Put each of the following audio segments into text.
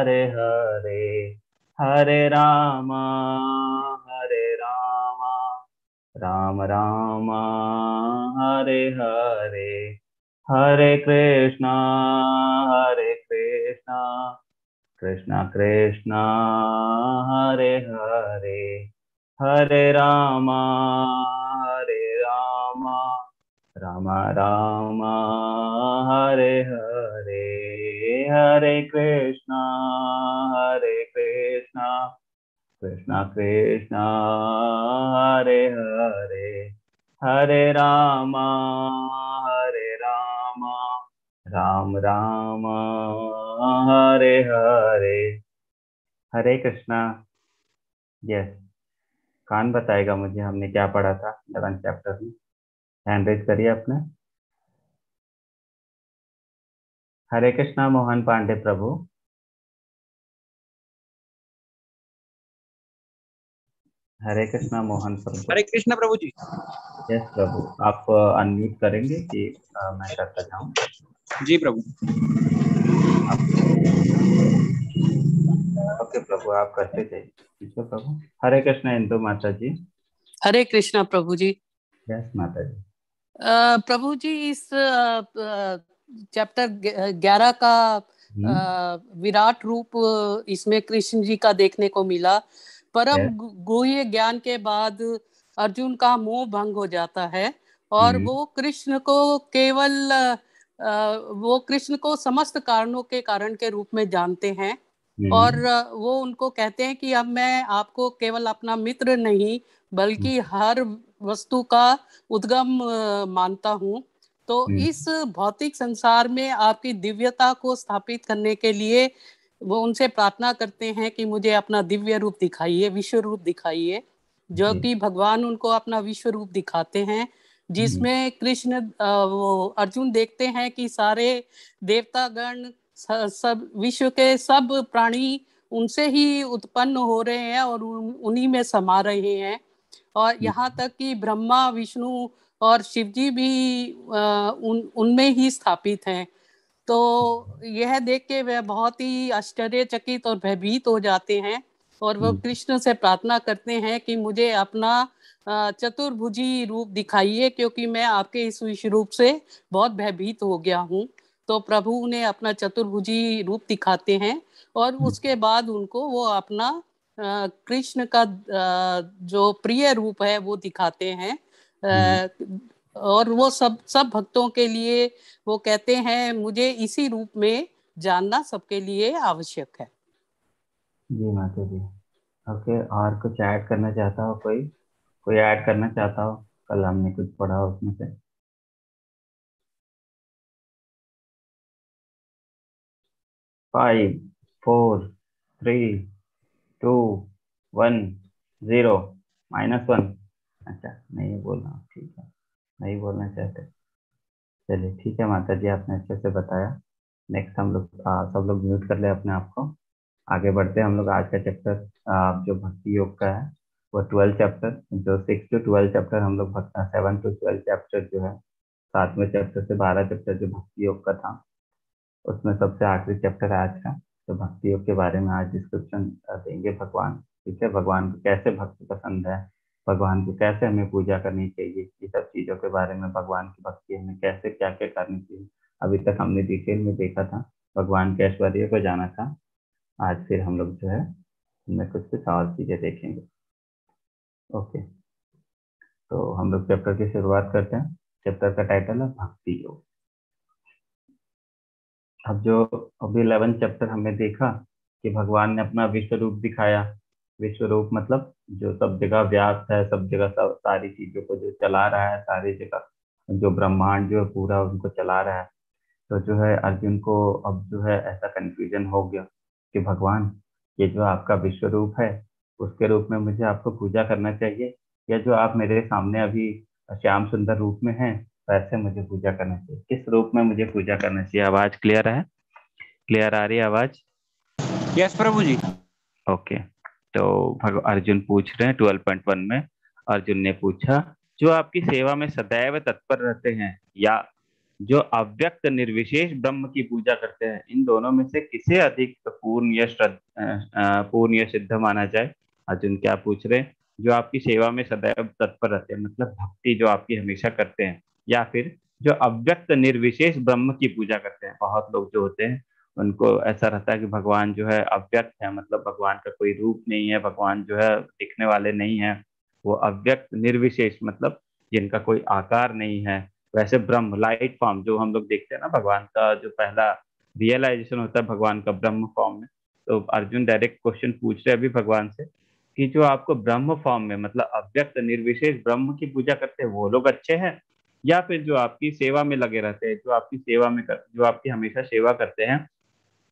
Hare Hare Rama Ram Ram Hare Hare Hare Krishna Krishna Krishna Hare Hare Hare Rama Ram Ram Hare Hare Hare Krishna Krishna Krishna Hare Hare Hare Rama Ram Ram Hare Hare Hare Krishna. Yes, कौन बताएगा मुझे हमने क्या पढ़ा था 11 चैप्टर में? हैंड रेज करिए अपने। हरे कृष्णा मोहन पांडे प्रभु। हरे कृष्णा मोहन प्रभु। हरे कृष्ण प्रभु जी। यस प्रभु, आप अनम्यूट करेंगे कि मैं करता जाऊं? जी प्रभु। ओके प्रभु, आप करते जाइए। ठीक है प्रभु। हरे कृष्णा इंदु माता जी। हरे कृष्णा प्रभु जी। यस माता जी। प्रभु जी, इस चैप्टर 11 का विराट रूप इसमें कृष्ण जी का देखने को मिला। परम गुह्य ज्ञान के बाद अर्जुन का मोह भंग हो जाता है और वो कृष्ण को समस्त कारणों के कारण के रूप में जानते हैं और वो उनको कहते हैं कि अब मैं आपको केवल अपना मित्र नहीं बल्कि हर वस्तु का उद्गम मानता हूँ। तो इस भौतिक संसार में आपकी दिव्यता को स्थापित करने के लिए वो उनसे प्रार्थना करते हैं कि मुझे अपना दिव्य रूप दिखाइए, विश्व रूप दिखाइए, जो कि भगवान उनको अपना विश्व रूप दिखाते हैं, जिसमें कृष्ण वो अर्जुन देखते हैं कि सारे देवतागण सब विश्व के सब प्राणी उनसे ही उत्पन्न हो रहे हैं और उन्हीं में समा रहे हैं और यहाँ तक कि ब्रह्मा विष्णु और शिव जी भी उनमें ही स्थापित हैं। तो यह देख के वे बहुत ही आश्चर्यचकित और भयभीत हो जाते हैं और वो कृष्ण से प्रार्थना करते हैं कि मुझे अपना चतुर्भुजी रूप दिखाइए क्योंकि मैं आपके इस विश्व रूप से बहुत भयभीत हो गया हूँ। तो प्रभु उन्हें अपना चतुर्भुजी रूप दिखाते हैं और उसके बाद उनको वो अपना कृष्ण का जो प्रिय रूप है वो दिखाते हैं और वो सब भक्तों के लिए वो कहते हैं मुझे इसी रूप में जानना सबके लिए आवश्यक है। जी माता जी। ओके, और कुछ ऐड करना चाहता हो? कोई ऐड करना चाहता हो? कल हमने कुछ पढ़ा उसमें से। 5 4 3 2 1 0 -1। अच्छा, नहीं बोलना, ठीक है, नहीं बोलना चाहते। चलिए ठीक है माता जी, आपने अच्छे से बताया। नेक्स्ट हम लोग सब लोग म्यूट कर ले अपने आप को। आगे बढ़ते हैं हम लोग। आज का चैप्टर जो भक्ति योग का है वो 12 चैप्टर, जो 6 to 12 चैप्टर हम लोग 7 to 12 चैप्टर जो है 7वें चैप्टर से 12 चैप्टर जो भक्ति योग का था उसमें सबसे आखिरी चैप्टर है आज का। तो भक्ति योग के बारे में आज डिस्क्रिप्शन देंगे भगवान। ठीक है, भगवान को कैसे भक्ति पसंद है, भगवान को कैसे हमें पूजा करनी चाहिए, ये सब चीज़ों के बारे में, भगवान की भक्ति हमें कैसे क्या क्या करनी चाहिए। अभी तक हमने डिटेल में देखा था, भगवान के ऐश्वर्य को जाना था। आज फिर हम लोग जो है इनमें कुछ कुछ और चीज़ें देखेंगे। ओके, तो हम लोग चैप्टर की शुरुआत करते हैं। चैप्टर का टाइटल है भक्ति योग। अब जो अभी 11 चैप्टर हमने देखा कि भगवान ने अपना विश्व रूप दिखाया। विश्व रूप मतलब जो सब जगह व्याप्त है, सब जगह सब सारी चीजों को जो चला रहा है, सारी जगह जो ब्रह्मांड जो है पूरा उनको चला रहा है। तो जो है अर्जुन को अब जो है ऐसा कंफ्यूजन हो गया कि भगवान, ये जो आपका विश्व रूप है उसके रूप में मुझे आपको पूजा करना चाहिए, या जो आप मेरे सामने अभी श्याम सुंदर रूप में हैं वैसे मुझे पूजा करना चाहिए? किस रूप में मुझे पूजा करना चाहिए? आवाज क्लियर है? क्लियर आ रही है आवाज? यस प्रभु जी। ओके, तो अर्जुन पूछ रहे हैं 12.1 में। अर्जुन ने पूछा, जो आपकी सेवा में सदैव तत्पर रहते हैं या जो अव्यक्त निर्विशेष ब्रह्म की पूजा करते हैं, इन दोनों में से किसे अधिक पूर्ण या सिद्ध माना जाए? अर्जुन क्या पूछ रहे हैं? जो आपकी सेवा में सदैव तत्पर रहते हैं, मतलब भक्ति जो आपकी हमेशा करते हैं, या फिर जो अव्यक्त निर्विशेष ब्रह्म की पूजा करते हैं? बहुत लोग जो होते हैं उनको ऐसा रहता है कि भगवान जो है अव्यक्त है, मतलब भगवान का कोई रूप नहीं है, भगवान जो है दिखने वाले नहीं है। वो अव्यक्त निर्विशेष मतलब जिनका कोई आकार नहीं है। वैसे ब्रह्म लाइट फॉर्म जो हम लोग देखते हैं ना, भगवान का जो पहला रियलाइजेशन होता है भगवान का ब्रह्म फॉर्म में। तो अर्जुन डायरेक्ट क्वेश्चन पूछ रहे हैं अभी भगवान से कि जो आपको ब्रह्म फॉर्म में मतलब अव्यक्त निर्विशेष ब्रह्म की पूजा करते हैं वो लोग अच्छे हैं, या फिर जो आपकी सेवा में लगे रहते हैं, जो आपकी हमेशा सेवा करते हैं,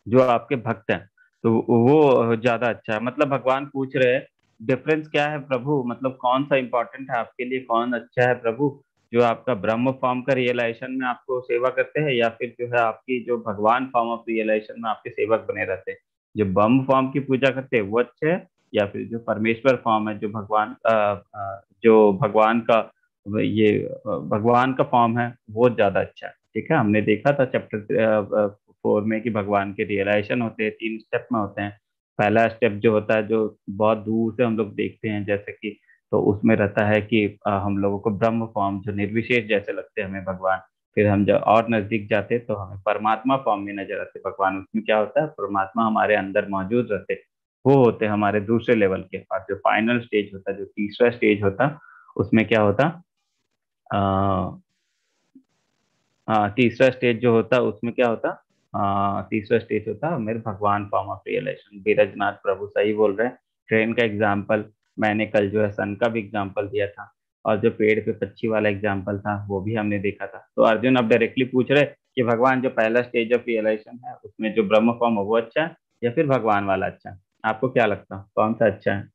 जो आपके भक्त हैं, तो वो ज्यादा अच्छा है? मतलब भगवान पूछ रहे हैं डिफरेंस क्या है प्रभु, मतलब कौन सा इंपॉर्टेंट है आपके लिए, कौन अच्छा है प्रभु? जो आपका ब्रह्म फॉर्म का रियलाइजेशन में आपको सेवा करते हैं, या फिर जो है आपकी जो भगवान फॉर्म ऑफ रियलाइजेशन में आपके सेवक बने रहते हैं? जो ब्रह्म फॉर्म की पूजा करते हैं वो अच्छे है, या फिर जो परमेश्वर फॉर्म है, जो भगवान का ये भगवान का फॉर्म है वो ज्यादा अच्छा है? ठीक है, हमने देखा था चैप्टर 4 में कि भगवान के रियलाइजेशन होते हैं, 3 स्टेप में होते हैं। पहला स्टेप जो होता है जो बहुत दूर से हम लोग देखते हैं जैसे कि, तो उसमें रहता है कि हम लोगों को ब्रह्म फॉर्म जो निर्विशेष जैसे लगते हैं हमें भगवान। फिर हम जब और नजदीक जाते हैं तो हमें परमात्मा फॉर्म में नजर आते हैं भगवान। उसमें क्या होता है, परमात्मा हमारे अंदर मौजूद रहते हैं। वो होते हैं हमारे दूसरे लेवल के। और जो फाइनल स्टेज होता है, जो तीसरा स्टेज होता, उसमें क्या होता, हाँ तीसरा स्टेज जो होता उसमें क्या होता, तीसरा स्टेज होता मेरे भगवान फॉर्म ऑफ रियलाइजेशन। बीरजनाथ प्रभु सही बोल रहे हैं। ट्रेन का एग्जाम्पल मैंने कल जो है सन का भी एग्जाम्पल दिया था, और जो पेड़ पे पक्षी वाला एग्जाम्पल था वो भी हमने देखा था। तो अर्जुन अब डायरेक्टली पूछ रहे कि भगवान जो पहला स्टेज ऑफ रियलाइजेशन है उसमें जो ब्रह्म फॉर्म है वो अच्छा है, या फिर भगवान वाला अच्छा है? आपको क्या लगता है कौन सा अच्छा है?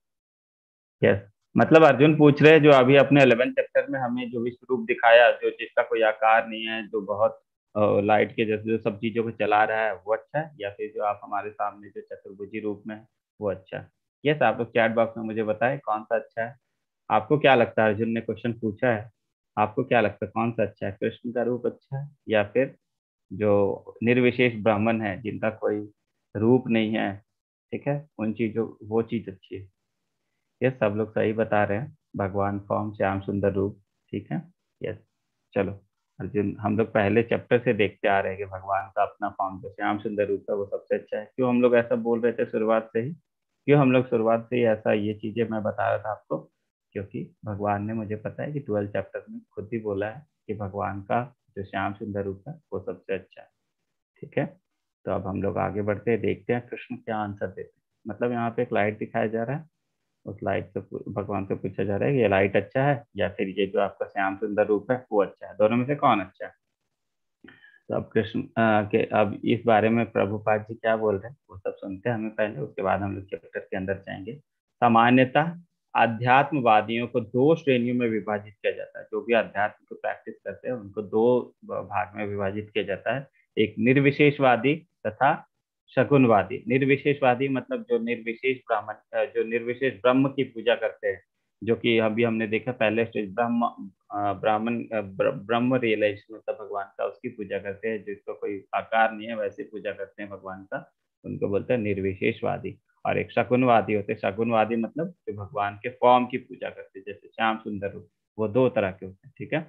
यस, मतलब अर्जुन पूछ रहे हैं जो अभी अपने 11 चैप्टर में हमें जो विश्व रूप दिखाया, जो जिसका कोई आकार नहीं है, जो बहुत लाइट के जैसे जो सब चीजों को चला रहा है, वो अच्छा है, या फिर जो आप हमारे सामने जो चतुर्भुजी रूप में है वो अच्छा है? यस, आप लोग चैट बॉक्स में मुझे बताएं कौन सा अच्छा है। आपको क्या लगता है, अर्जुन ने क्वेश्चन पूछा है, आपको क्या लगता है कौन सा अच्छा है? कृष्ण का रूप अच्छा है, या फिर जो निर्विशेष ब्राह्मण है जिनका कोई रूप नहीं है, ठीक है, उन चीजों वो चीज अच्छी है? ये सब लोग सही बता रहे हैं, भगवान फॉर्म श्याम सुंदर रूप, ठीक है। यस, चलो अर्जुन, हम लोग पहले चैप्टर से देखते आ रहे हैं कि भगवान का अपना फॉर्म जो श्याम सुंदर रूप है वो सबसे अच्छा है। क्यों हम लोग ऐसा बोल रहे थे शुरुआत से ही? क्यों हम लोग शुरुआत से ही ऐसा ये चीजें मैं बता रहा था आपको? क्योंकि भगवान ने, मुझे पता है कि 12 चैप्टर में खुद ही बोला है कि भगवान का जो श्याम सुंदर रूप है वो सबसे अच्छा है, ठीक है। तो अब हम लोग आगे बढ़ते हैं, देखते हैं कृष्ण क्या आंसर देते हैं। मतलब यहाँ पे एक लाइट दिखाया जा रहा है, उस लाइट से भगवान से पूछा जा रहा है कि ये लाइट अच्छा है या फिर ये जो आपका श्याम सुंदर रूप है वो अच्छा है, दोनों में से कौन अच्छा है? तो अब कृष्ण के अब इस बारे में प्रभुपाद जी क्या बोल रहे हैं वो सब सुनते हैं हमें पहले, उसके बाद हम लोग चैप्टर के अंदर जाएंगे। सामान्यतः अध्यात्मवादियों को दो श्रेणियों में विभाजित किया जाता है। जो भी अध्यात्म को प्रैक्टिस करते हैं उनको दो भाग में विभाजित किया जाता है, एक निर्विशेषवादी तथा शगुनवादी। निर्विशेषवादी मतलब जो निर्विशेष जो निर्विशेष ब्रह्म की पूजा करते हैं, जो कि अभी हमने देखा पहले स्टेज ब्रह्म ब्रह्म रियलाइजेशन होता है भगवान का, उसकी पूजा करते हैं, जिसका कोई आकार नहीं है वैसे पूजा करते हैं भगवान का, उनको बोलते हैं निर्विशेषवादी। और एक शकुनवादी होते हैं, शकुनवादी मतलब जो भगवान के फॉर्म की पूजा करते हैं, जैसे श्याम सुंदर रूप। वो दो तरह के होते हैं, ठीक है।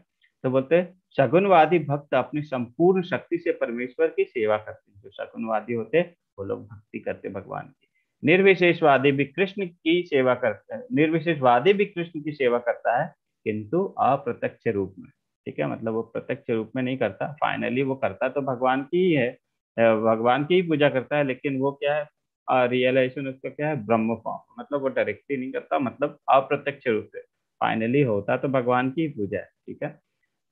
तो बोलते हैं शकुनवादी भक्त अपनी संपूर्ण शक्ति से परमेश्वर की सेवा करते हैं। जो शकुनवादी होते हैं वो लोग भक्ति करते हैं भगवान की। निर्विशेषवादी भी कृष्ण की सेवा करता है, निर्विशेषवादी भी कृष्ण की सेवा करता है, किंतु अप्रत्यक्ष रूप में, ठीक है। मतलब वो प्रत्यक्ष रूप में नहीं करता, फाइनली वो करता तो भगवान की ही है, भगवान की ही पूजा करता है, लेकिन वो क्या है, रियलाइजेशन उसका क्या है, ब्रह्म फॉर्म, मतलब वो डायरेक्टली नहीं करता, मतलब अप्रत्यक्ष रूप से। फाइनली होता तो भगवान की ही पूजा है, ठीक है।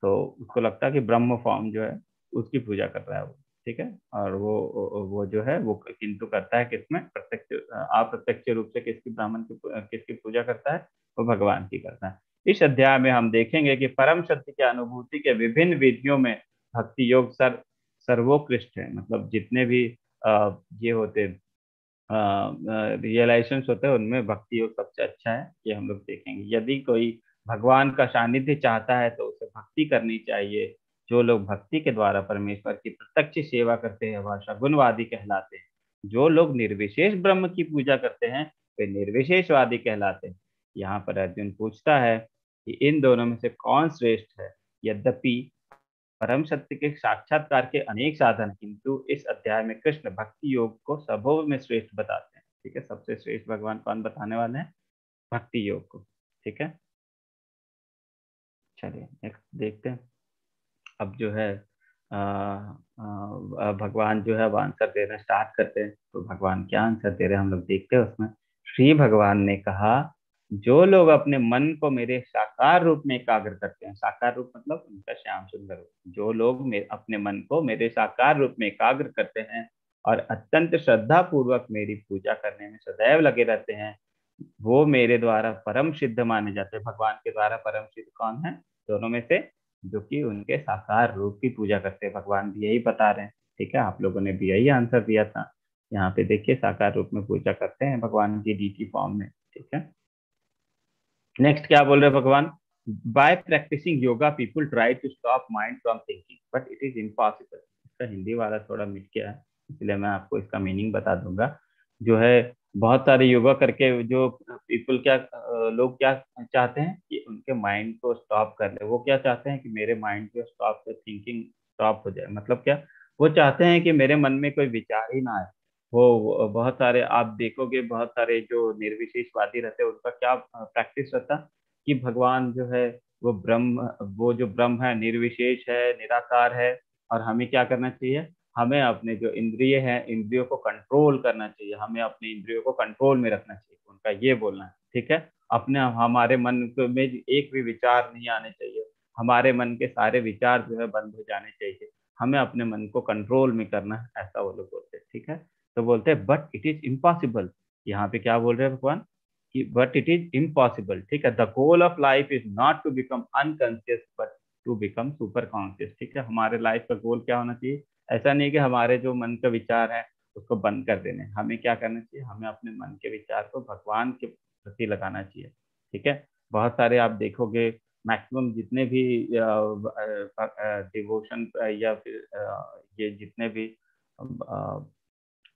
तो उसको लगता है कि ब्रह्म फॉर्म जो है उसकी पूजा कर रहा है वो, ठीक है। और वो जो है वो किंतु करता है किसमें, प्रत्यक्ष अप्रत्यक्ष रूप से किसकी, ब्राह्मण की किसकी पूजा करता है, वो भगवान की करता है। इस अध्याय में हम देखेंगे कि परम सत्य की अनुभूति के विभिन्न विधियों में भक्ति योग सर्वोत्कृष्ट है। मतलब जितने भी ये होते रियलाइजेशन होते हैं उनमें भक्ति योग सबसे अच्छा है, ये हम लोग देखेंगे। यदि कोई भगवान का सानिध्य चाहता है तो उसे भक्ति करनी चाहिए, जो लोग भक्ति के द्वारा परमेश्वर की प्रत्यक्ष सेवा करते हैं वह सगुणवादी कहलाते हैं। जो लोग निर्विशेष ब्रह्म की पूजा करते हैं वे निर्विशेषवादी कहलाते हैं। यहाँ पर अर्जुन पूछता है कि इन दोनों में से कौन श्रेष्ठ है। यद्यपि परम सत्य के साक्षात्कार के अनेक साधन हैं, किंतु इस अध्याय में कृष्ण भक्ति योग को सबों में श्रेष्ठ बताते हैं। ठीक है, सबसे श्रेष्ठ भगवान कौन बताने वाले हैं? भक्ति योग को। ठीक है, चलिए नेक्स्ट देखते हैं। अब जो है भगवान जो है वो आंसर देना स्टार्ट करते हैं। तो भगवान क्या आंसर दे रहे हैं हम लोग देखते हैं उसमें। श्री भगवान ने कहा, जो लोग अपने मन को मेरे साकार रूप में एकाग्र करते हैं, साकार रूप मतलब उनका श्याम सुंदर रूप, जो लोग अपने मन को मेरे साकार रूप में एकाग्र करते हैं और अत्यंत श्रद्धा पूर्वक मेरी पूजा करने में सदैव लगे रहते हैं, वो मेरे द्वारा परम सिद्ध माने जाते हैं। भगवान के द्वारा परम सिद्ध कौन है? दोनों में से जो कि उनके साकार रूप की पूजा करते हैं। भगवान भी यही बता रहे हैं। ठीक है, आप लोगों ने भी यही आंसर दिया था। यहाँ पे देखिए साकार रूप में पूजा करते हैं भगवान की डीटी फॉर्म में। ठीक है, नेक्स्ट क्या बोल रहे हैं भगवान? By practicing yoga people try to stop mind from thinking but it is impossible. इसका हिंदी वाला थोड़ा मिट गया है, इसलिए मैं आपको इसका मीनिंग बता दूंगा। जो है बहुत सारे योगा करके जो पीपल क्या लोग क्या चाहते हैं कि उनके माइंड को स्टॉप कर ले। वो क्या चाहते हैं कि मेरे माइंड को स्टॉप, थिंकिंग स्टॉप हो जाए। मतलब क्या? वो चाहते हैं कि मेरे मन में कोई विचार ही ना आए। वो बहुत सारे आप देखोगे, बहुत सारे जो निर्विशेषवादी रहते हैं उनका क्या प्रैक्टिस रहता कि भगवान जो है वो ब्रह्म, वो जो ब्रह्म है निर्विशेष है, निराकार है, और हमें क्या करना चाहिए? हमें अपने जो इंद्रिय हैं इंद्रियों को कंट्रोल करना चाहिए, हमें अपने इंद्रियों को कंट्रोल में रखना चाहिए, उनका ये बोलना है। ठीक है, अपने हमारे मन में एक भी विचार नहीं आने चाहिए, हमारे मन के सारे विचार जो है बंद हो जाने चाहिए, हमें अपने मन को कंट्रोल में करना है, ऐसा वो लोग बोलते हैं। ठीक है, तो बोलते हैं बट इट इज इम्पॉसिबल। यहाँ पे क्या बोल रहे हैं भगवान कि बट इट इज इम्पॉसिबल। ठीक है, the goal of life is not to become unconscious but to become super conscious. ठीक है, हमारे लाइफ का गोल क्या होना चाहिए? ऐसा नहीं कि हमारे जो मन का विचार है उसको बंद कर देने। हमें क्या करना चाहिए? हमें अपने मन के विचार को भगवान के प्रति लगाना चाहिए। ठीक है, बहुत सारे आप देखोगे मैक्सिमम जितने भी डिवोशन या फिर ये जितने भी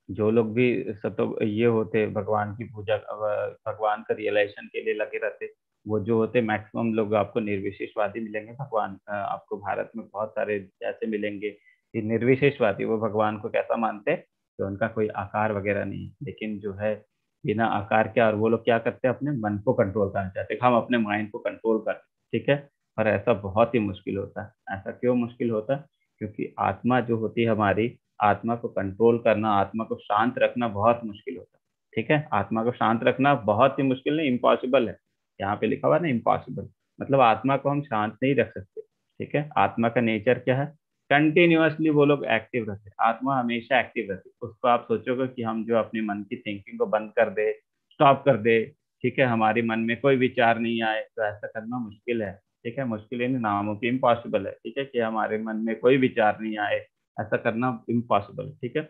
जो लोग भी सतो ये होते भगवान की पूजा, भगवान का रियलाइजेशन के लिए लगे रहते, वो जो होते मैक्सिमम लोग आपको निर्विशेषवादी मिलेंगे। भगवान आपको भारत में बहुत सारे ऐसे मिलेंगे कि निर्विशेषवादी, वो भगवान को कैसा मानते हैं कि उनका कोई आकार वगैरह नहीं, लेकिन जो है बिना आकार के, और वो लोग क्या करते हैं? अपने मन को कंट्रोल करना चाहते हैं, हम अपने माइंड को कंट्रोल करते हैं। ठीक है, पर ऐसा बहुत ही मुश्किल होता है। ऐसा क्यों मुश्किल होता है? क्योंकि आत्मा जो होती है हमारी, आत्मा को कंट्रोल करना, आत्मा को शांत रखना बहुत मुश्किल होता है। ठीक है, आत्मा को शांत रखना बहुत ही मुश्किल नहीं, इम्पॉसिबल है। यहाँ पे लिखा हुआ ना इम्पॉसिबल, मतलब आत्मा को हम शांत नहीं रख सकते। ठीक है, आत्मा का नेचर क्या है? कंटिन्यूअसली वो लोग एक्टिव रहते हैं, आत्मा हमेशा एक्टिव रहती है। उसको आप सोचोगे कि हम जो अपनी मन की थिंकिंग को बंद कर दे, स्टॉप कर दे, ठीक है, हमारे मन में कोई विचार नहीं आए, तो ऐसा करना मुश्किल है। ठीक है, मुश्किल है, नामुमकिन, इम्पॉसिबल है। ठीक है, कि हमारे मन में कोई विचार नहीं आए, ऐसा करना इम्पॉसिबल। ठीक है,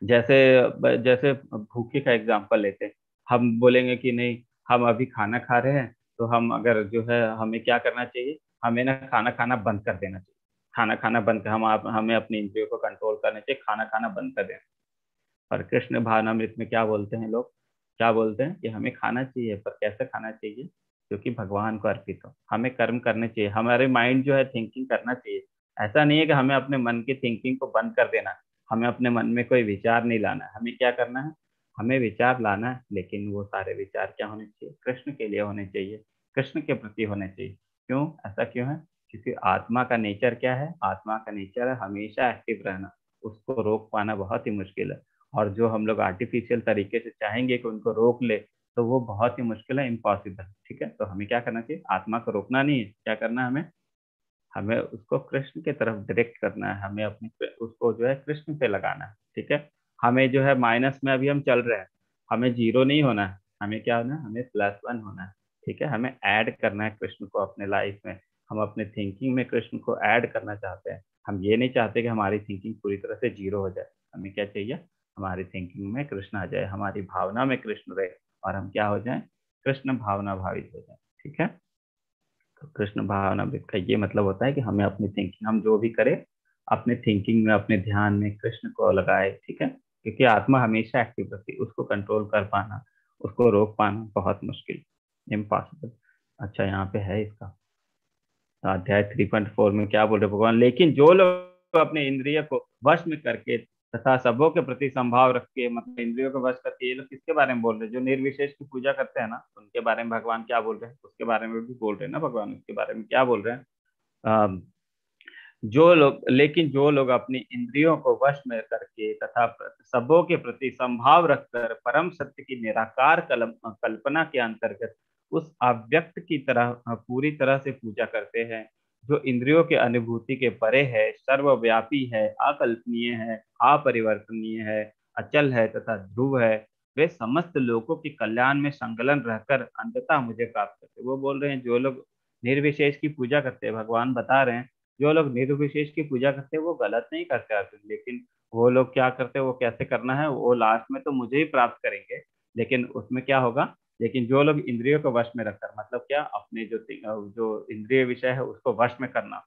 जैसे जैसे भूखे का एग्जांपल लेते हैं। हम बोलेंगे कि नहीं, हम अभी खाना खा रहे हैं, तो हम अगर जो है हमें क्या करना चाहिए? हमें ना खाना खाना बंद कर देना चाहिए। खाना खाना बंद कर, हमें अपने इंद्रियों को कंट्रोल करना चाहिए, खाना खाना बंद कर देना। पर कृष्ण भावनामृत में क्या बोलते हैं लोग? क्या बोलते हैं कि हमें खाना चाहिए, पर कैसे खाना चाहिए? क्योंकि भगवान को अर्पित हो, हमें कर्म करने चाहिए, हमारे माइंड जो है थिंकिंग करना चाहिए। ऐसा नहीं है कि हमें अपने मन की थिंकिंग को बंद कर देना है, हमें अपने मन में कोई विचार नहीं लाना है। हमें क्या करना है? हमें विचार लाना है, लेकिन वो सारे विचार क्या होने चाहिए? कृष्ण के लिए होने चाहिए, कृष्ण के प्रति होने चाहिए। क्यों? ऐसा क्यों है? क्योंकि आत्मा का नेचर क्या है? आत्मा का नेचर है हमेशा एक्टिव रहना, उसको रोक पाना बहुत ही मुश्किल है। और जो हम लोग आर्टिफिशियल तरीके से चाहेंगे कि उनको रोक ले, तो वो बहुत ही मुश्किल है, इम्पॉसिबल। ठीक है, तो हमें क्या करना चाहिए? आत्मा को रोकना नहीं है, क्या करना है हमें? हमें उसको कृष्ण की तरफ डायरेक्ट करना है, हमें अपने उसको जो है कृष्ण पे लगाना है। ठीक है, हमें जो है माइनस में अभी हम चल रहे हैं, हमें जीरो नहीं होना है, हमें क्या होना है? हमें +1 होना है। ठीक है, हमें ऐड करना है कृष्ण को अपने लाइफ में, हम अपने थिंकिंग में कृष्ण को ऐड करना चाहते हैं। हम ये नहीं चाहते कि हमारी थिंकिंग पूरी तरह से जीरो हो जाए। हमें क्या चाहिए? हमारी थिंकिंग में कृष्ण आ जाए, हमारी भावना में कृष्ण रहे, और हम क्या हो जाए? कृष्ण भावना भावित हो जाए। ठीक है, तो कृष्ण भावनामृत का ये मतलब होता है कि हमें अपनी थिंकिंग, हम जो भी करें अपने थिंकिंग में, अपने ध्यान में कृष्ण को लगाए, ठीक है। क्योंकि आत्मा हमेशा एक्टिव रहती है, उसको कंट्रोल कर पाना, उसको रोक पाना बहुत मुश्किल, इम्पॉसिबल। अच्छा, यहाँ पे है इसका अध्याय 3.4 में क्या बोल रहे भगवान, लेकिन जो लोग अपने इंद्रिय को वश में करके तथा सबों के प्रति संभाव रख के, मतलब इंद्रियों को वश करके, ये लोग किसके बारे में बोल रहे हैं? जो निर्विशेष की पूजा करते हैं ना, उनके बारे में भगवान क्या बोल रहे हैं? उसके बारे में भी बोल रहे हैं ना भगवान, उसके बारे में क्या बोल रहे हैं? अम, जो लोग, लेकिन जो लोग अपनी इंद्रियों को वश में करके तथा सबों के प्रति संभाव रखकर परम सत्य की निराकार कल्पना के अंतर्गत उस अव्यक्त की तरह पूरी तरह से पूजा करते हैं, जो इंद्रियों के अनुभूति के परे है, सर्वव्यापी है, अकल्पनीय है, अपरिवर्तनीय है, अचल है तथा ध्रुव है, वे समस्त लोगों के कल्याण में संलग्न रहकर अंततः मुझे प्राप्त करते। वो बोल रहे हैं जो लोग निर्विशेष की पूजा करते हैं, भगवान बता रहे हैं जो लोग निर्विशेष की पूजा करते हैं वो गलत नहीं करते अर्जुन, लेकिन वो लोग क्या करते हैं, वो कैसे करना है, वो लास्ट में तो मुझे ही प्राप्त करेंगे, लेकिन उसमें क्या होगा? लेकिन जो लोग इंद्रियों को वश में रखकर, मतलब क्या, अपने जो इंद्रिय विषय है उसको वश में करना,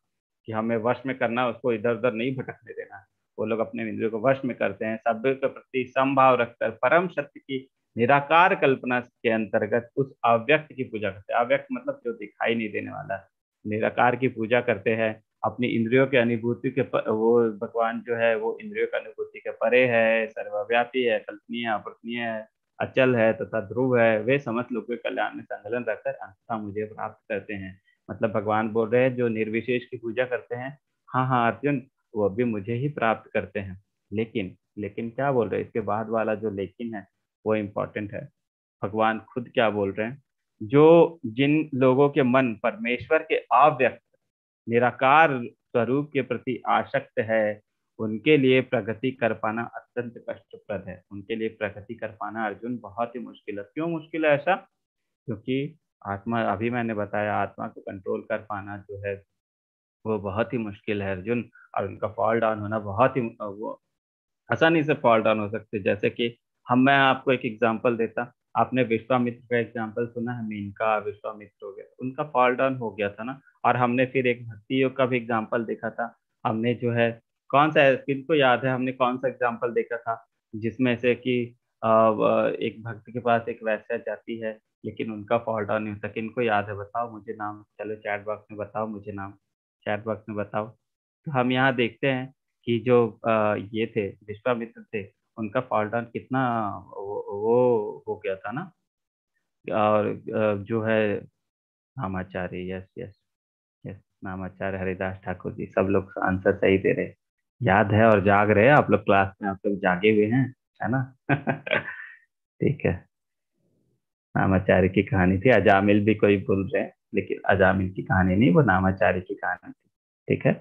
कि हमें वश में करना, उसको इधर उधर नहीं भटकने देना है, वो लोग अपने इंद्रियों को वश में करते हैं, सब के प्रति समभाव रखकर परम सत्य की निराकार कल्पना के अंतर्गत उस अव्यक्त की पूजा करते हैं। अव्यक्त मतलब जो दिखाई नहीं देने वाला, निराकार की पूजा करते हैं। अपनी इंद्रियों के अनुभूति वो भगवान जो है वो इंद्रियों की अनुभूति के परे है, सर्वव्यापी है, कल्पनीय, अपर्णनीय है, अचल है तथा ध्रुव है, वे समस्त लोगों के कल्याण में संलग्न रहकर अंततः मुझे प्राप्त करते हैं। मतलब भगवान बोल रहे हैं जो निर्विशेष की पूजा करते हैं, हाँ हाँ अर्जुन, वो भी मुझे ही प्राप्त करते हैं। लेकिन लेकिन क्या बोल रहे हैं, इसके बाद वाला जो लेकिन है वो इम्पोर्टेंट है। भगवान खुद क्या बोल रहे हैं, जो जिन लोगों के मन परमेश्वर के अव्यक्त निराकार स्वरूप के प्रति आसक्त है, उनके लिए प्रगति कर पाना अत्यंत कष्टप्रद है। उनके लिए प्रगति कर पाना अर्जुन बहुत ही मुश्किल है। क्यों मुश्किल है ऐसा? क्योंकि आत्मा, अभी मैंने बताया, आत्मा को कंट्रोल कर पाना जो है वो बहुत ही मुश्किल है अर्जुन, और उनका फॉल डाउन होना बहुत ही वो आसानी से फॉल डाउन हो सकते हैं। जैसे कि मैं आपको एक एग्जांपल देता, आपने विश्वामित्र का एग्जांपल सुना है, मेनका विश्वामित्र हो गया, उनका फॉल डाउन हो गया था ना। और हमने फिर एक भक्ति योग का भी एग्जांपल देखा था। हमने जो है, कौन सा है, किनको याद है हमने कौन सा एग्जांपल देखा था, जिसमें से कि एक भक्त के पास एक वैश्या जाती है, लेकिन उनका फॉल डाउन नहीं होता। किनको याद है बताओ मुझे नाम, चलो चैट बॉक्स में बताओ मुझे नाम, चैट बॉक्स में बताओ। तो हम यहाँ देखते हैं कि जो ये थे, विश्वामित्र थे, उनका फॉल डाउन कितना वो हो गया था ना। और जो है Namacharya, yes yes yes, Namacharya Haridas Thakur ji, सब लोग आंसर सही दे रहे, याद है और जाग रहे हैं आप लोग, क्लास में आप लोग जागे हुए हैं, है ना? ठीक है। नामाचार्य की कहानी थी, अजामिल भी कोई बोल रहे हैं, लेकिन अजामिल की कहानी नहीं, वो नामाचार्य की कहानी थी, ठीक है।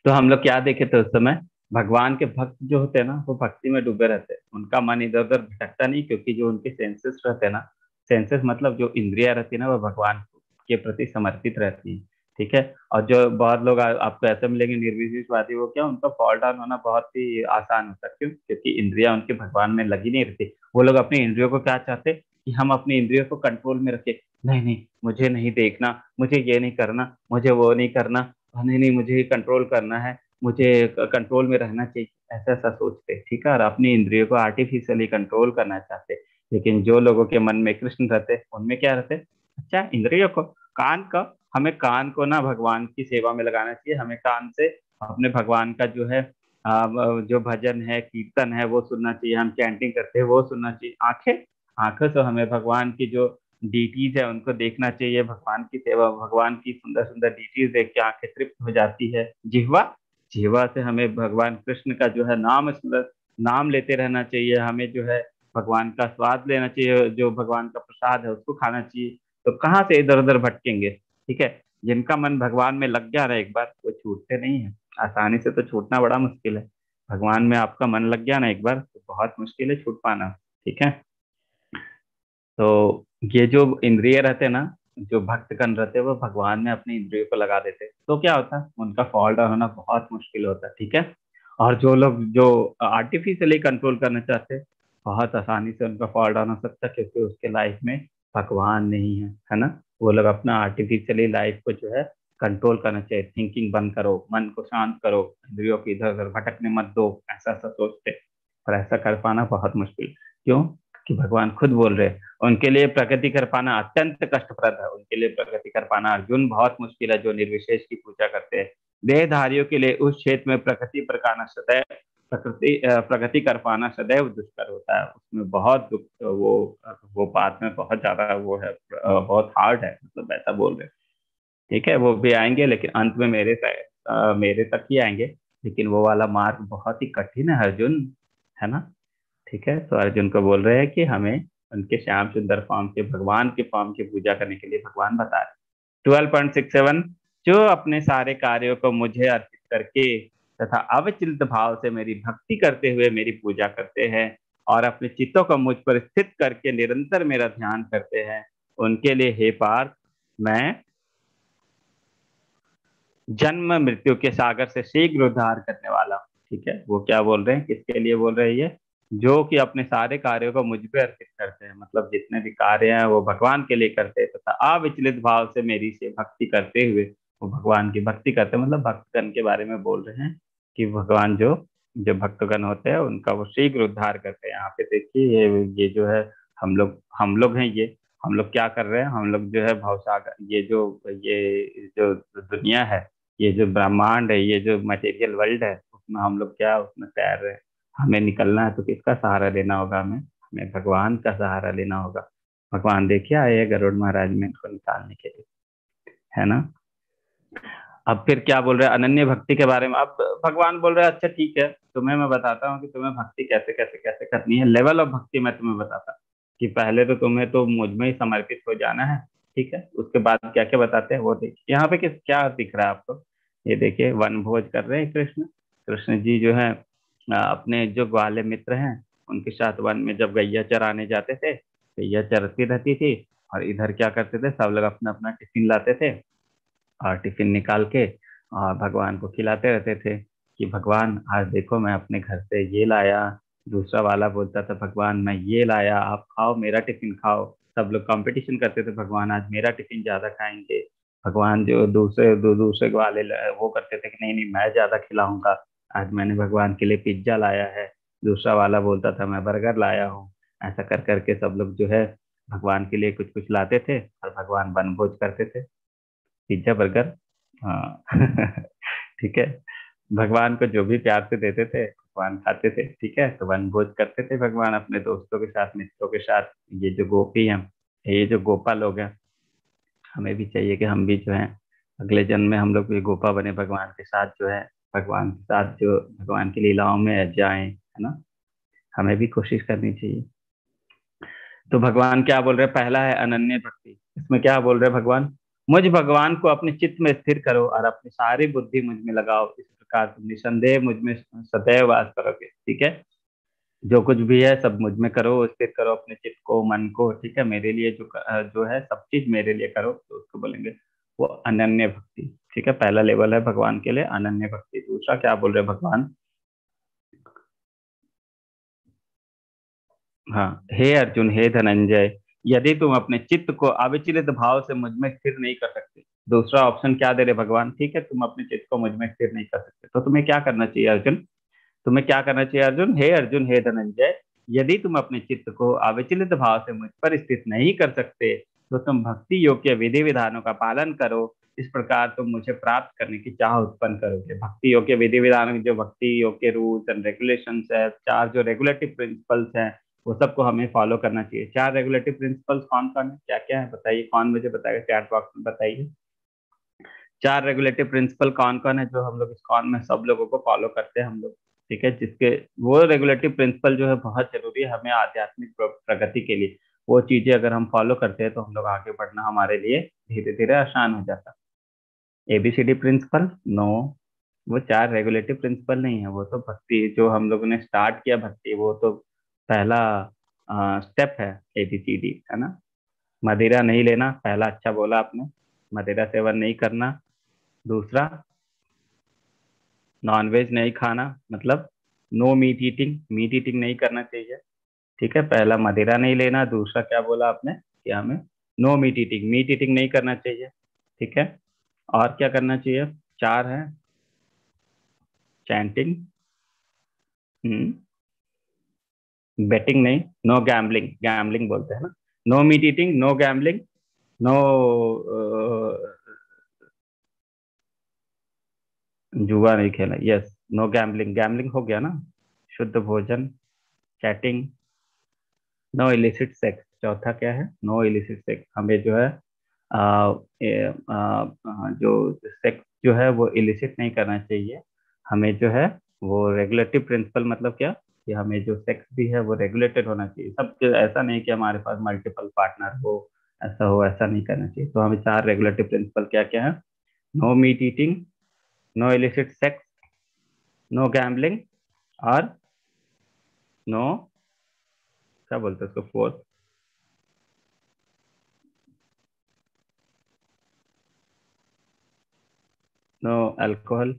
तो हम लोग क्या देखे थे उस समय, भगवान के भक्त जो होते हैं ना वो भक्ति में डूबे रहते हैं, उनका मन इधर उधर भटकता नहीं, क्योंकि जो उनके सेंसेस रहते हैं ना, सेंसेस मतलब जो इंद्रिया रहती है ना, वो भगवान के प्रति समर्पित रहती है, ठीक है। और जो बहुत लोग आपको ऐसे मिलेंगे निर्विशेषवादी, वो क्या, उनका फॉल डाउन होना बहुत ही आसान होता है। क्यों? क्योंकि इंद्रिया उनके भगवान में लगी नहीं रहती। वो लोग अपनी इंद्रियों को क्या चाहते, कि हम अपनी इंद्रियों को कंट्रोल में रखे, नहीं नहीं मुझे नहीं देखना, मुझे ये नहीं करना, मुझे वो नहीं करना, नहीं नहीं मुझे कंट्रोल करना है, मुझे कंट्रोल में रहना चाहिए, ऐसा ऐसा सोचते, ठीक है, और अपनी इंद्रियों को आर्टिफिशियली कंट्रोल करना चाहते। लेकिन जो लोगों के मन में कृष्ण रहते, उनमें क्या रहते, अच्छा इंद्रियों को, कान का, हमें कान को ना भगवान की सेवा में लगाना चाहिए, हमें कान से अपने भगवान का जो है जो भजन है, कीर्तन है, वो सुनना चाहिए, हम चैंटिंग करते हैं वो सुनना चाहिए। आंखें, आंखों से हमें भगवान की जो डीटीज है उनको देखना चाहिए, भगवान की सेवा, भगवान की सुंदर सुंदर डीटीज देख के आंखें तृप्त हो जाती है। जिह्वा, जिह्वा से हमें भगवान कृष्ण का जो है नाम नाम लेते रहना चाहिए, हमें जो है भगवान का स्वाद लेना चाहिए, जो भगवान का प्रसाद है उसको खाना चाहिए। तो कहाँ से इधर उधर भटकेंगे, ठीक है। जिनका मन भगवान में लग गया ना एक बार, वो छूटते नहीं है, आसानी से तो छूटना बड़ा मुश्किल है। भगवान में आपका मन लग गया ना एक बार, तो बहुत मुश्किल है छूट पाना, ठीक है। तो ये जो इंद्रिय रहते हैं ना, जो भक्तगण रहते हैं, वो भगवान में अपनी इंद्रियों को लगा देते हैं, तो क्या होता है, उनका फॉल डाउन होना बहुत मुश्किल होता है, ठीक है। और जो लोग जो आर्टिफिशियली कंट्रोल करना चाहते हैं, बहुत आसानी से उनका फॉल डाउन हो सकता है, क्योंकि उसके लाइफ में भगवान नहीं है, है ना। वो लोग अपना आर्टिफिशियली लाइफ को जो है कंट्रोल करना चाहिए, थिंकिंग बंद करो, मन को शांत करो, इंद्रियों को इधर उधर भटकने मत दो, ऐसा ऐसा सोचते। पर ऐसा कर पाना बहुत मुश्किल। क्यों? कि भगवान खुद बोल रहे हैं उनके लिए प्रगति कर पाना अत्यंत कष्टप्रद है, उनके लिए प्रगति कर पाना अर्जुन बहुत मुश्किल है जो निर्विशेष की पूजा करते हैं। देहधारियों के लिए उस क्षेत्र में प्रगति पर पाना सदैव प्रगति कर पाना सदैव दुष्कर होता है, उसमें बहुत दुख, वो बात में बहुत ज्यादा वो है, बहुत हार्ड है, मतलब ऐसा बोल रहे हैं। ठीक है, वो भी आएंगे लेकिन अंत में मेरे तक ही आएंगे। लेकिन वो वाला मार्ग बहुत ही कठिन है अर्जुन, है ना। ठीक है, तो अर्जुन को बोल रहे हैं कि हमें उनके श्याम सुंदर फॉर्म के, भगवान के फॉर्म की पूजा करने के लिए भगवान बता रहे। 12.67, जो अपने सारे कार्यों को मुझे अर्पित करके तथा अविचलित भाव से मेरी भक्ति करते हुए मेरी पूजा करते हैं और अपने चित्तों को मुझ पर स्थित करके निरंतर मेरा ध्यान करते हैं, उनके लिए हे पार्थ मैं जन्म मृत्यु के सागर से शीघ्र उद्धार करने वाला हूँ। ठीक है, वो क्या बोल रहे हैं, किसके लिए बोल रहे हैं ये? जो कि अपने सारे कार्यों को मुझ पे अर्पित करते हैं, मतलब जितने भी कार्य हैं वो भगवान के लिए करते हैं तथा अविचलित भाव से मेरी से भक्ति करते हुए वो भगवान की भक्ति करते हैं। मतलब भक्तगण के बारे में बोल रहे हैं कि भगवान जो जो भक्तगण होते हैं उनका वो शीघ्र उद्धार करते हैं। यहाँ पे देखिए ये जो है हम लोग हैं, ये हम लोग क्या कर रहे हैं, हम लोग जो है भवसागर, ये जो दुनिया है, ये जो ब्रह्मांड है, ये जो मटेरियल वर्ल्ड है, उसमें हम लोग क्या उसमें तैर रहे हैं। हमें निकलना है तो किसका सहारा लेना होगा? हमें हमें भगवान का सहारा लेना होगा। भगवान देखिए आए हैं गरुड़ महाराज में इनको निकालने के लिए, है ना। अब फिर क्या बोल रहे हैं अनन्य भक्ति के बारे में। अब भगवान बोल रहे हैं अच्छा ठीक है, तुम्हें मैं बताता हूँ कि तुम्हें भक्ति कैसे कैसे कैसे करनी है। लेवल ऑफ भक्ति मैं तुम्हें बताता हूँ कि पहले तो तुम्हें तो मुझ में ही समर्पित हो जाना है। ठीक है, उसके बाद क्या क्या बताते हैं वो देखिए। यहाँ पे किस क्या दिख रहा है आपको? ये देखिए वन भोज कर रहे हैं कृष्ण। कृष्ण जी जो है अपने जो ग्वाले मित्र हैं उनके साथ वन में जब गैया चराने जाते थे, गैया चरती रहती थी और इधर क्या करते थे, सब लोग अपना अपना टिफिन लाते थे और टिफिन निकाल के और भगवान को खिलाते रहते थे कि भगवान आज देखो मैं अपने घर से ये लाया। दूसरा वाला बोलता था भगवान मैं ये लाया, आप खाओ, मेरा टिफिन खाओ। सब लोग कंपटीशन करते थे, भगवान आज मेरा टिफिन ज्यादा खाएंगे। भगवान जो दूसरे वाले वो करते थे कि नहीं नहीं मैं ज्यादा खिलाऊंगा, आज मैंने भगवान के लिए पिज्जा लाया है। दूसरा वाला बोलता था मैं बर्गर लाया हूँ। ऐसा कर करके सब लोग जो है भगवान के लिए कुछ कुछ लाते थे और भगवान वनभोज करते थे, पिज्जा बर्गर। हाँ ठीक है, भगवान को जो भी प्यार से देते थे भगवान खाते थे। ठीक है, तो वनभोज करते थे भगवान अपने दोस्तों के साथ, मित्रों के साथ। ये जो गोपी हैं, ये जो गोपा लोग हैं, हमें भी चाहिए कि हम भी जो है अगले जन्म में हम लोग भी गोपा बने, भगवान के साथ जो है भगवान के साथ जो भगवान की लीलाओं में जाएं, है ना। हमें भी कोशिश करनी चाहिए। तो भगवान क्या बोल रहे हैं? पहला है अनन्य भक्ति। इसमें क्या बोल रहे हैं भगवान? मुझ भगवान को अपने चित्त में स्थिर करो और अपनी सारी बुद्धि मुझ में लगाओ, इस प्रकार तुम निसंदेह मुझ में सदैव वास करोगे। ठीक है, जो कुछ भी है सब मुझ में करो, स्थिर करो अपने चित्त को, मन को। ठीक है, मेरे लिए जो है सब चीज मेरे लिए करो, तो उसको बोलेंगे वो अनन्य भक्ति। ठीक है, पहला लेवल है भगवान के लिए अनन्य भक्ति। दूसरा क्या बोल रहे हैं भगवान? हाँ, हे अर्जुन हे धनंजय, यदि तुम अपने चित्त को अविचलित भाव से मुझ में स्थिर नहीं कर सकते। दूसरा ऑप्शन क्या दे रहे भगवान? ठीक है, तुम अपने चित्त को मुझ में स्थिर नहीं कर सकते तो तुम्हें क्या करना चाहिए अर्जुन? तुम्हें क्या करना चाहिए अर्जुन हे धनंजय, यदि तुम अपने चित्त को अविचलित भाव से मुझ पर स्थित नहीं कर सकते तो तुम भक्ति योग के विधि विधानों का पालन करो, इस प्रकार तुम मुझे प्राप्त करने की चाह उत्पन्न करोगे। भक्ति योग के विधि विधान, जो भक्ति योग के रूल्स एंड रेगुलेशंस है, चार जो रेगुलेटिव प्रिंसिपल्स हैं, वो सबको हमें फॉलो करना चाहिए। चार रेगुलेटिव प्रिंसिपल्स कौन कौन है, क्या क्या है बताइए, कौन मुझे बताएगा? चैट बॉक्स में बताइए। चार रेगुलेटिव प्रिंसिपल कौन कौन है जो हम लोग इस्कॉन में सब लोगों को फॉलो करते हैं हम लोग? ठीक है, जिसके वो रेगुलेटिव प्रिंसिपल जो है बहुत जरूरी है हमें आध्यात्मिक प्रगति के लिए। वो चीजें अगर हम फॉलो करते हैं तो हम लोग आगे बढ़ना हमारे लिए धीरे धीरे आसान हो जाता है। एबीसीडी प्रिंसिपल नो, वो चार रेगुलेटिव प्रिंसिपल नहीं है, वो तो भक्ति जो हम लोगों ने स्टार्ट किया भक्ति, वो तो पहला स्टेप है एबीसीडी, है ना। मदिरा नहीं लेना, पहला अच्छा बोला आपने, मदिरा सेवन नहीं करना। दूसरा नॉनवेज नहीं खाना, मतलब no meat eating, meat eating नहीं करना चाहिए। ठीक है, पहला मदिरा नहीं लेना। दूसरा क्या बोला आपने कि हमें no meat eating, meat eating नहीं करना चाहिए, ठीक है। और क्या करना चाहिए? 4 है चैंटिंग, बेटिंग नहीं, नो गैम्बलिंग, गैम्बलिंग बोलते हैं ना, no meat eating, no gambling, no जुआ नहीं खेला, यस, नो गैम्बलिंग, गैम्बलिंग हो गया ना, शुद्ध भोजन, चैटिंग, नो इलिसिट सेक्स, चौथा क्या है? नो इलिसिट सेक्स, हमें जो है जो सेक्स जो है वो इलिसिट नहीं करना चाहिए, हमें जो है वो रेगुलेटिव प्रिंसिपल, मतलब क्या कि हमें जो सेक्स भी है वो रेगुलेटेड होना चाहिए, सब ऐसा नहीं कि हमारे पास मल्टीपल पार्टनर हो, ऐसा नहीं करना चाहिए। तो हमें 4 रेगुलेटिव प्रिंसिपल क्या क्या है? No meat eating, no illicit sex, no gambling, और नो, क्या बोलते हैं उसको, fourth, no alcohol,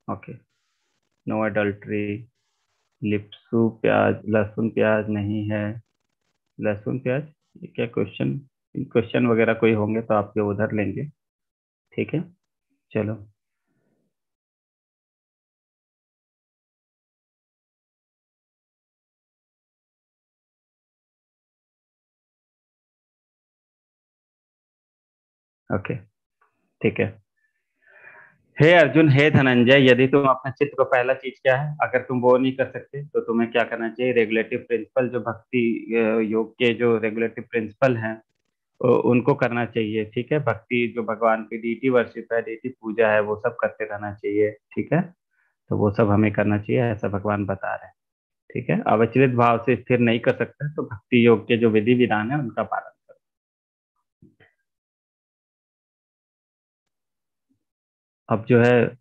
okay, no adultery, लिप्सू प्याज, लहसुन प्याज नहीं है, लहसुन प्याज, ये क्या क्वेश्चन, क्वेश्चन वगैरह कोई होंगे तो आपके उधर लेंगे, ठीक है। चलो, ओके, ठीक है। हे अर्जुन, हे धनंजय, यदि तुम अपने चित्त को, पहला चीज क्या है, अगर तुम वो नहीं कर सकते तो तुम्हें क्या करना चाहिए? रेगुलेटिव प्रिंसिपल, जो भक्ति योग के जो रेगुलेटिव प्रिंसिपल हैं उनको करना चाहिए, ठीक है। भक्ति जो भगवान की डीटी वर्शिप है, डीटी पूजा है, वो सब करते रहना चाहिए, ठीक है। तो वो सब हमें करना चाहिए, ऐसा भगवान बता रहे हैं, ठीक है। अविचलित भाव से स्थिर नहीं कर सकते तो भक्ति योग के जो विधि विधान है उनका पालन करो। अब जो है,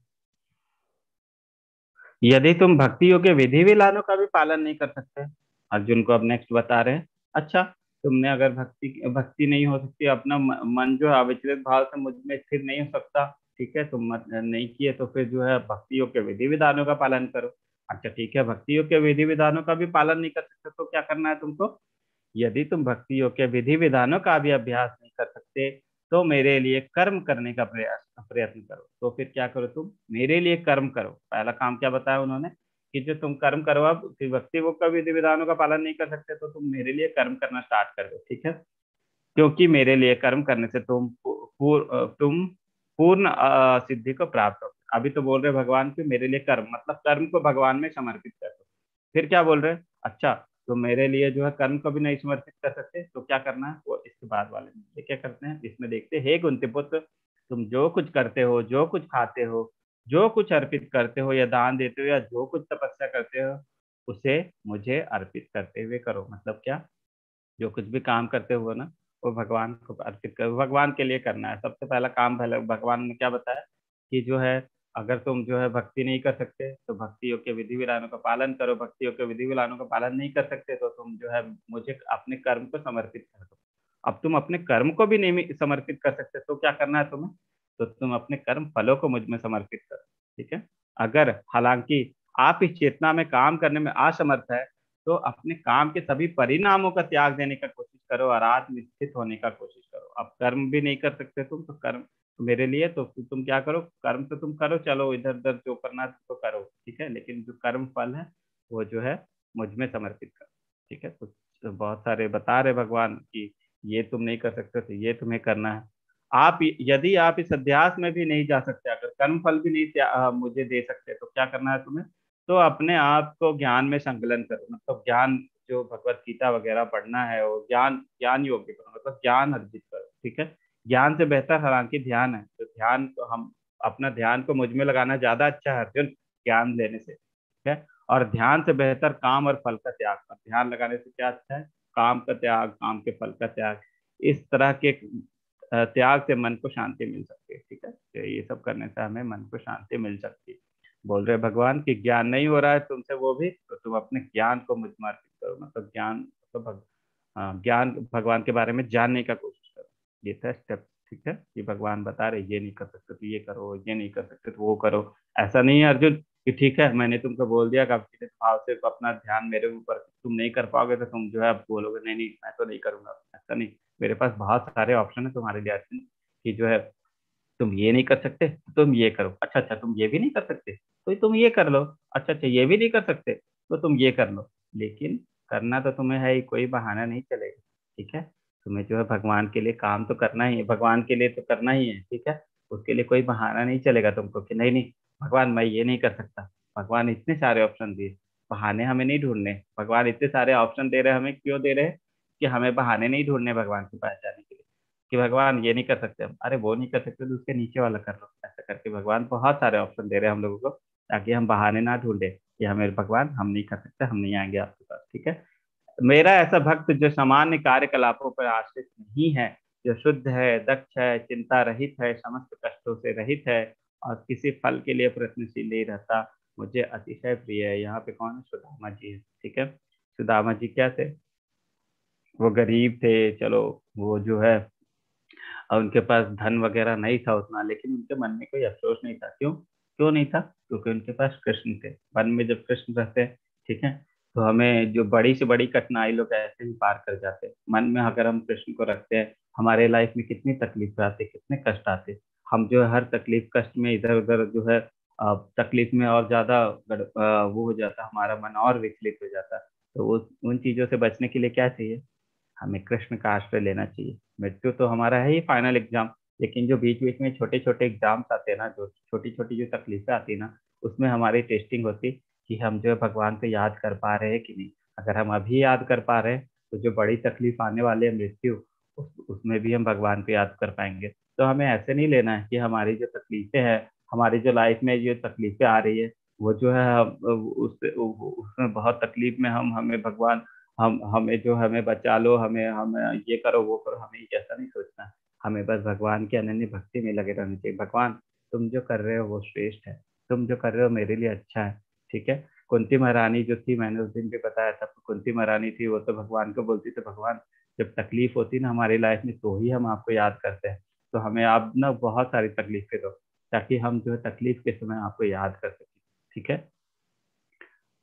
यदि तुम भक्ति योग के विधि विधानों का भी पालन नहीं कर सकते, अर्जुन को अब नेक्स्ट बता रहे हैं, अच्छा, तुमने अगर भक्ति भक्ति नहीं हो सकती, अपना मन जो है अविचलित भाव से मुझ में स्थिर नहीं हो सकता, ठीक है, तुम नहीं किए, तो फिर जो है भक्ति योग के विधि विधानों का पालन करो। अच्छा ठीक है, भक्ति योग के विधि विधानों का भी पालन नहीं कर सकते तो क्या करना है तुमको? यदि तुम भक्ति योग के विधि विधानों का भी अभ्यास नहीं कर सकते तो मेरे लिए कर्म करने का प्रयत्न करो। तो फिर क्या करो? तुम मेरे लिए कर्म करो। पहला काम क्या बताया उन्होंने कि जो तुम कर्म करो, अब भक्ति योग का विधि विधानों का पालन नहीं कर सकते तो तुम मेरे लिए कर्म करना स्टार्ट कर दो, ठीक है। क्योंकि मेरे लिए कर्म करने से तुम पूर्ण सिद्धि को प्राप्त हो। अभी तो बोल रहे भगवान कि मेरे लिए कर्म, मतलब कर्म को भगवान में समर्पित कर दो। फिर क्या बोल रहे? अच्छा, तो मेरे लिए जो है कर्म को भी नहीं समर्पित कर सकते तो क्या करना है? वो इसके बाद वाले में ये क्या करते हैं, इसमें देखते हैं, हे कुंती पुत्र, तुम जो कुछ करते हो, जो कुछ खाते हो, जो कुछ अर्पित करते हो या दान देते हो या जो कुछ तपस्या करते हो, उसे मुझे अर्पित करते हुए करो। मतलब क्या? जो कुछ भी काम करते हुए ना, वो भगवान को अर्पित करो, भगवान के लिए करना है। सबसे पहला काम भले भगवान ने क्या बताया कि जो है, अगर तुम जो है भक्ति नहीं कर सकते तो भक्ति योग के विधि विधानों का पालन करो, भक्ति योग के विधि विधानों का पालन नहीं कर सकते तो तुम जो है मुझे अपने कर्म को समर्पित कर दो। अब तुम अपने कर्म को भी नहीं समर्पित कर सकते तो क्या करना है तुम्हें? तो तुम अपने कर्म फलों को मुझ में समर्पित करो, ठीक है। अगर हालांकि आप इस चेतना में काम करने में असमर्थ है तो अपने काम के सभी परिणामों का त्याग देने का कोशिश करो और आत्मस्थित होने का कोशिश करो। अब कर्म भी नहीं कर सकते तुम, तो कर्म तो मेरे लिए, तो तुम क्या करो? कर्म तो तुम करो, चलो इधर उधर जो करना है तो करो, ठीक है, लेकिन जो कर्म फल है वो जो है मुझ में समर्पित करो, ठीक है। तो बहुत सारे बता रहे भगवान कि ये तुम नहीं कर सकते तो ये तुम्हें करना है। आप यदि आप इस अध्यास में भी नहीं जा सकते, अगर कर्म फल भी नहीं मुझे दे सकते तो क्या करना है तुम्हें? तो अपने आप को ज्ञान में संकलन करो, मतलब ज्ञान, जो भगवत गीता वगैरह पढ़ना है वो ज्ञान, ज्ञान योग्य करो, मतलब ज्ञान अर्जित करो, ठीक है। ज्ञान से बेहतर हालांकि ध्यान है, तो ध्यान को हम, अपना ध्यान को मुझ में लगाना ज्यादा अच्छा है अर्जुन, ज्ञान लेने से, ठीक है। और ध्यान से बेहतर काम और फल का त्याग, और ध्यान लगाने से क्या अच्छा है? काम का त्याग, काम के फल का त्याग, इस तरह के त्याग से मन को शांति मिल सकती है, ठीक है। तो ये सब करने से हमें मन को शांति मिल सकती है। बोल रहे भगवान कि ज्ञान नहीं हो रहा है तुमसे वो भी, तो तुम अपने ज्ञान को मुझ में अर्पित करो, मतलब ज्ञान, तो ज्ञान भगवान के बारे में जानने का कोशिश करो। ये था स्टेप, ठीक है। ये भगवान बता रहे ये नहीं कर सकते तो ये करो, ये नहीं कर सकते तो वो करो। ऐसा नहीं है अर्जुन कि ठीक है मैंने तुमको बोल दिया कि भाव से अपना ध्यान मेरे ऊपर, तुम नहीं कर पाओगे तो तुम जो है अब बोलोगे नहीं नहीं मैं तो नहीं करूंगा, ऐसा नहीं। मेरे पास बहुत सारे ऑप्शन है तुम्हारे लिए अर्जुन, कि जो है तुम ये नहीं कर सकते तो तुम ये करो, अच्छा अच्छा तुम ये भी नहीं कर सकते तो तुम ये कर लो, अच्छा अच्छा ये भी नहीं कर सकते तो तुम ये कर लो, लेकिन करना तो तुम्हें है ही, कोई बहाना नहीं चलेगा। ठीक है, तुम्हें जो है भगवान के लिए काम तो करना ही है, भगवान के लिए तो करना ही है, ठीक है। उसके लिए कोई बहाना नहीं चलेगा तुमको कि नहीं नहीं भगवान मैं ये नहीं कर सकता। भगवान इतने सारे ऑप्शन दिए, बहाने हमें नहीं ढूंढने। भगवान इतने सारे ऑप्शन दे रहे हैं हमें, क्यों दे रहे हैं? कि हमें बहाने नहीं ढूंढने भगवान के पास जाने के लिए, कि भगवान ये नहीं कर सकते हम, अरे वो नहीं कर सकते तो उसके नीचे वाला कर लो, ऐसा करके भगवान बहुत सारे ऑप्शन दे रहे हैं हम लोगों को, ताकि हम बहाने ना ढूंढे कि हमें भगवान हम नहीं कर सकते, हम नहीं आएंगे आपके पास। ठीक है, मेरा ऐसा भक्त जो सामान्य कार्यकलापों पर आश्रित नहीं है, जो शुद्ध है, दक्ष है, चिंता रहित है, समस्त कष्टों से रहित है, और किसी फल के लिए प्रयत्नशील नहीं रहता, मुझे अतिशय प्रिय है। यहाँ पे कौन है? सुदामा जी है। ठीक है, सुदामा जी क्या थे? वो गरीब थे, चलो, वो जो है और उनके पास धन वगैरह नहीं था उतना, लेकिन उनके मन में कोई अफसोस नहीं था। क्यों? क्यों नहीं था? क्योंकि उनके पास कृष्ण थे। वन में जब कृष्ण रहते हैं, ठीक है, तो हमें जो बड़ी से बड़ी कठिनाई लोग ऐसे ही पार कर जाते हैं। मन में अगर हम कृष्ण को रखते हैं, हमारे लाइफ में कितनी तकलीफ आती, कितने कष्ट आते, हम जो है हर तकलीफ कष्ट में इधर उधर जो है तकलीफ में और ज्यादा वो हो जाता, हमारा मन और विचलित हो जाता। तो उन चीजों से बचने के लिए क्या चाहिए? हमें कृष्ण का आश्रय लेना चाहिए। मृत्यु तो हमारा है ही फाइनल एग्जाम, लेकिन जो बीच बीच में छोटे छोटे एग्जाम्स आते हैं ना, जो छोटी छोटी जो तकलीफें आती है ना, उसमें हमारी टेस्टिंग होती कि हम जो है भगवान को याद कर पा रहे हैं कि नहीं। अगर हम अभी याद कर पा रहे हैं तो जो बड़ी तकलीफ आने वाली है मृत्यु, उसमें भी हम भगवान को याद कर पाएंगे। तो हमें ऐसे नहीं लेना है कि हमारी जो तकलीफें हैं, हमारी जो लाइफ में जो तकलीफें आ रही है, वो जो है उसमें बहुत तकलीफ में हम हमें भगवान हम हमें जो हमें बचा लो, हमें हमें ये करो वो करो, हमें ऐसा नहीं सोचना। हमें बस भगवान की अनन्य भक्ति में लगे रहना चाहिए। भगवान तुम जो कर रहे हो वो श्रेष्ठ है, तुम जो कर रहे हो मेरे लिए अच्छा है। ठीक है, कुंती महारानी जो थी, मैंने उस दिन भी बताया था, कुंती महारानी थी, वो तो भगवान को बोलती थी भगवान जब तकलीफ होती ना हमारी लाइफ में तो ही हम आपको याद करते हैं, तो हमें आप ना बहुत सारी तकलीफें दो, ताकि हम जो है तकलीफ के समय आपको याद कर सकें। ठीक है,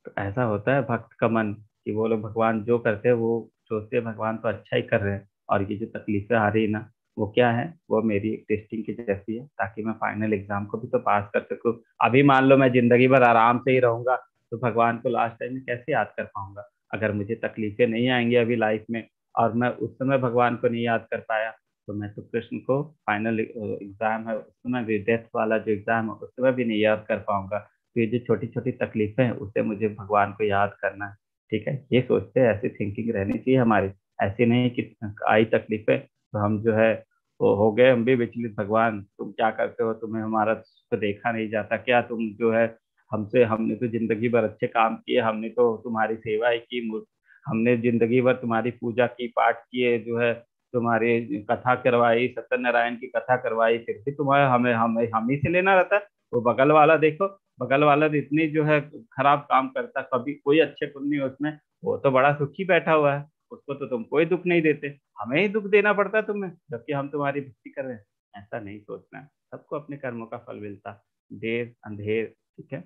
तो ऐसा होता है भक्त का मन, कि वो लोग भगवान जो करते हैं वो सोचते हैं भगवान तो अच्छा ही कर रहे हैं, और ये जो तकलीफें आ रही है ना, वो क्या है? वो मेरी एक टेस्टिंग की जैसी है, ताकि मैं फाइनल एग्जाम को भी तो पास कर सकूं। अभी मान लो मैं जिंदगी भर आराम से ही रहूंगा, तो भगवान को लास्ट टाइम में कैसे याद कर पाऊंगा? अगर मुझे तकलीफें नहीं आएंगी अभी लाइफ में, और मैं उस समय भगवान को नहीं याद कर पाया, तो मैं तो कृष्ण को फाइनल एग्जाम है उस समय, डेथ वाला जो एग्जाम है उस समय भी नहीं याद कर पाऊंगा। तो ये जो छोटी छोटी तकलीफें हैं उसे मुझे भगवान को याद करना है। ठीक है, ये सोचते हैं, ऐसी थिंकिंग रहनी चाहिए हमारी। ऐसी नहीं कि आई तकलीफें तो हम जो है वो हो गए हम भी विचलित, भगवान तुम क्या करते हो, तुम्हें हमारा तो देखा नहीं जाता क्या? तुम जो है हमसे, हमने तो जिंदगी भर अच्छे काम किए, हमने तो तुम्हारी सेवा ही की, हमने जिंदगी भर तुम्हारी पूजा की, पाठ किए, जो है तुम्हारी कथा करवाई, सत्यनारायण की कथा करवाई, फिर भी तुम्हारा हमें हमें हम ही से लेना रहता है। वो बगल वाला देखो, बगल वाला तो इतनी जो है खराब काम करता, कभी कोई अच्छे गुण नहीं उसमें, वो तो बड़ा सुखी बैठा हुआ है, उसको तो तुम कोई दुख नहीं देते, हमें ही दुख देना पड़ता है तुम्हें, जबकि हम तुम्हारी भक्ति कर रहे हैं। ऐसा नहीं सोचना है, सबको अपने कर्मों का फल मिलता है, देर अंधेर। ठीक है,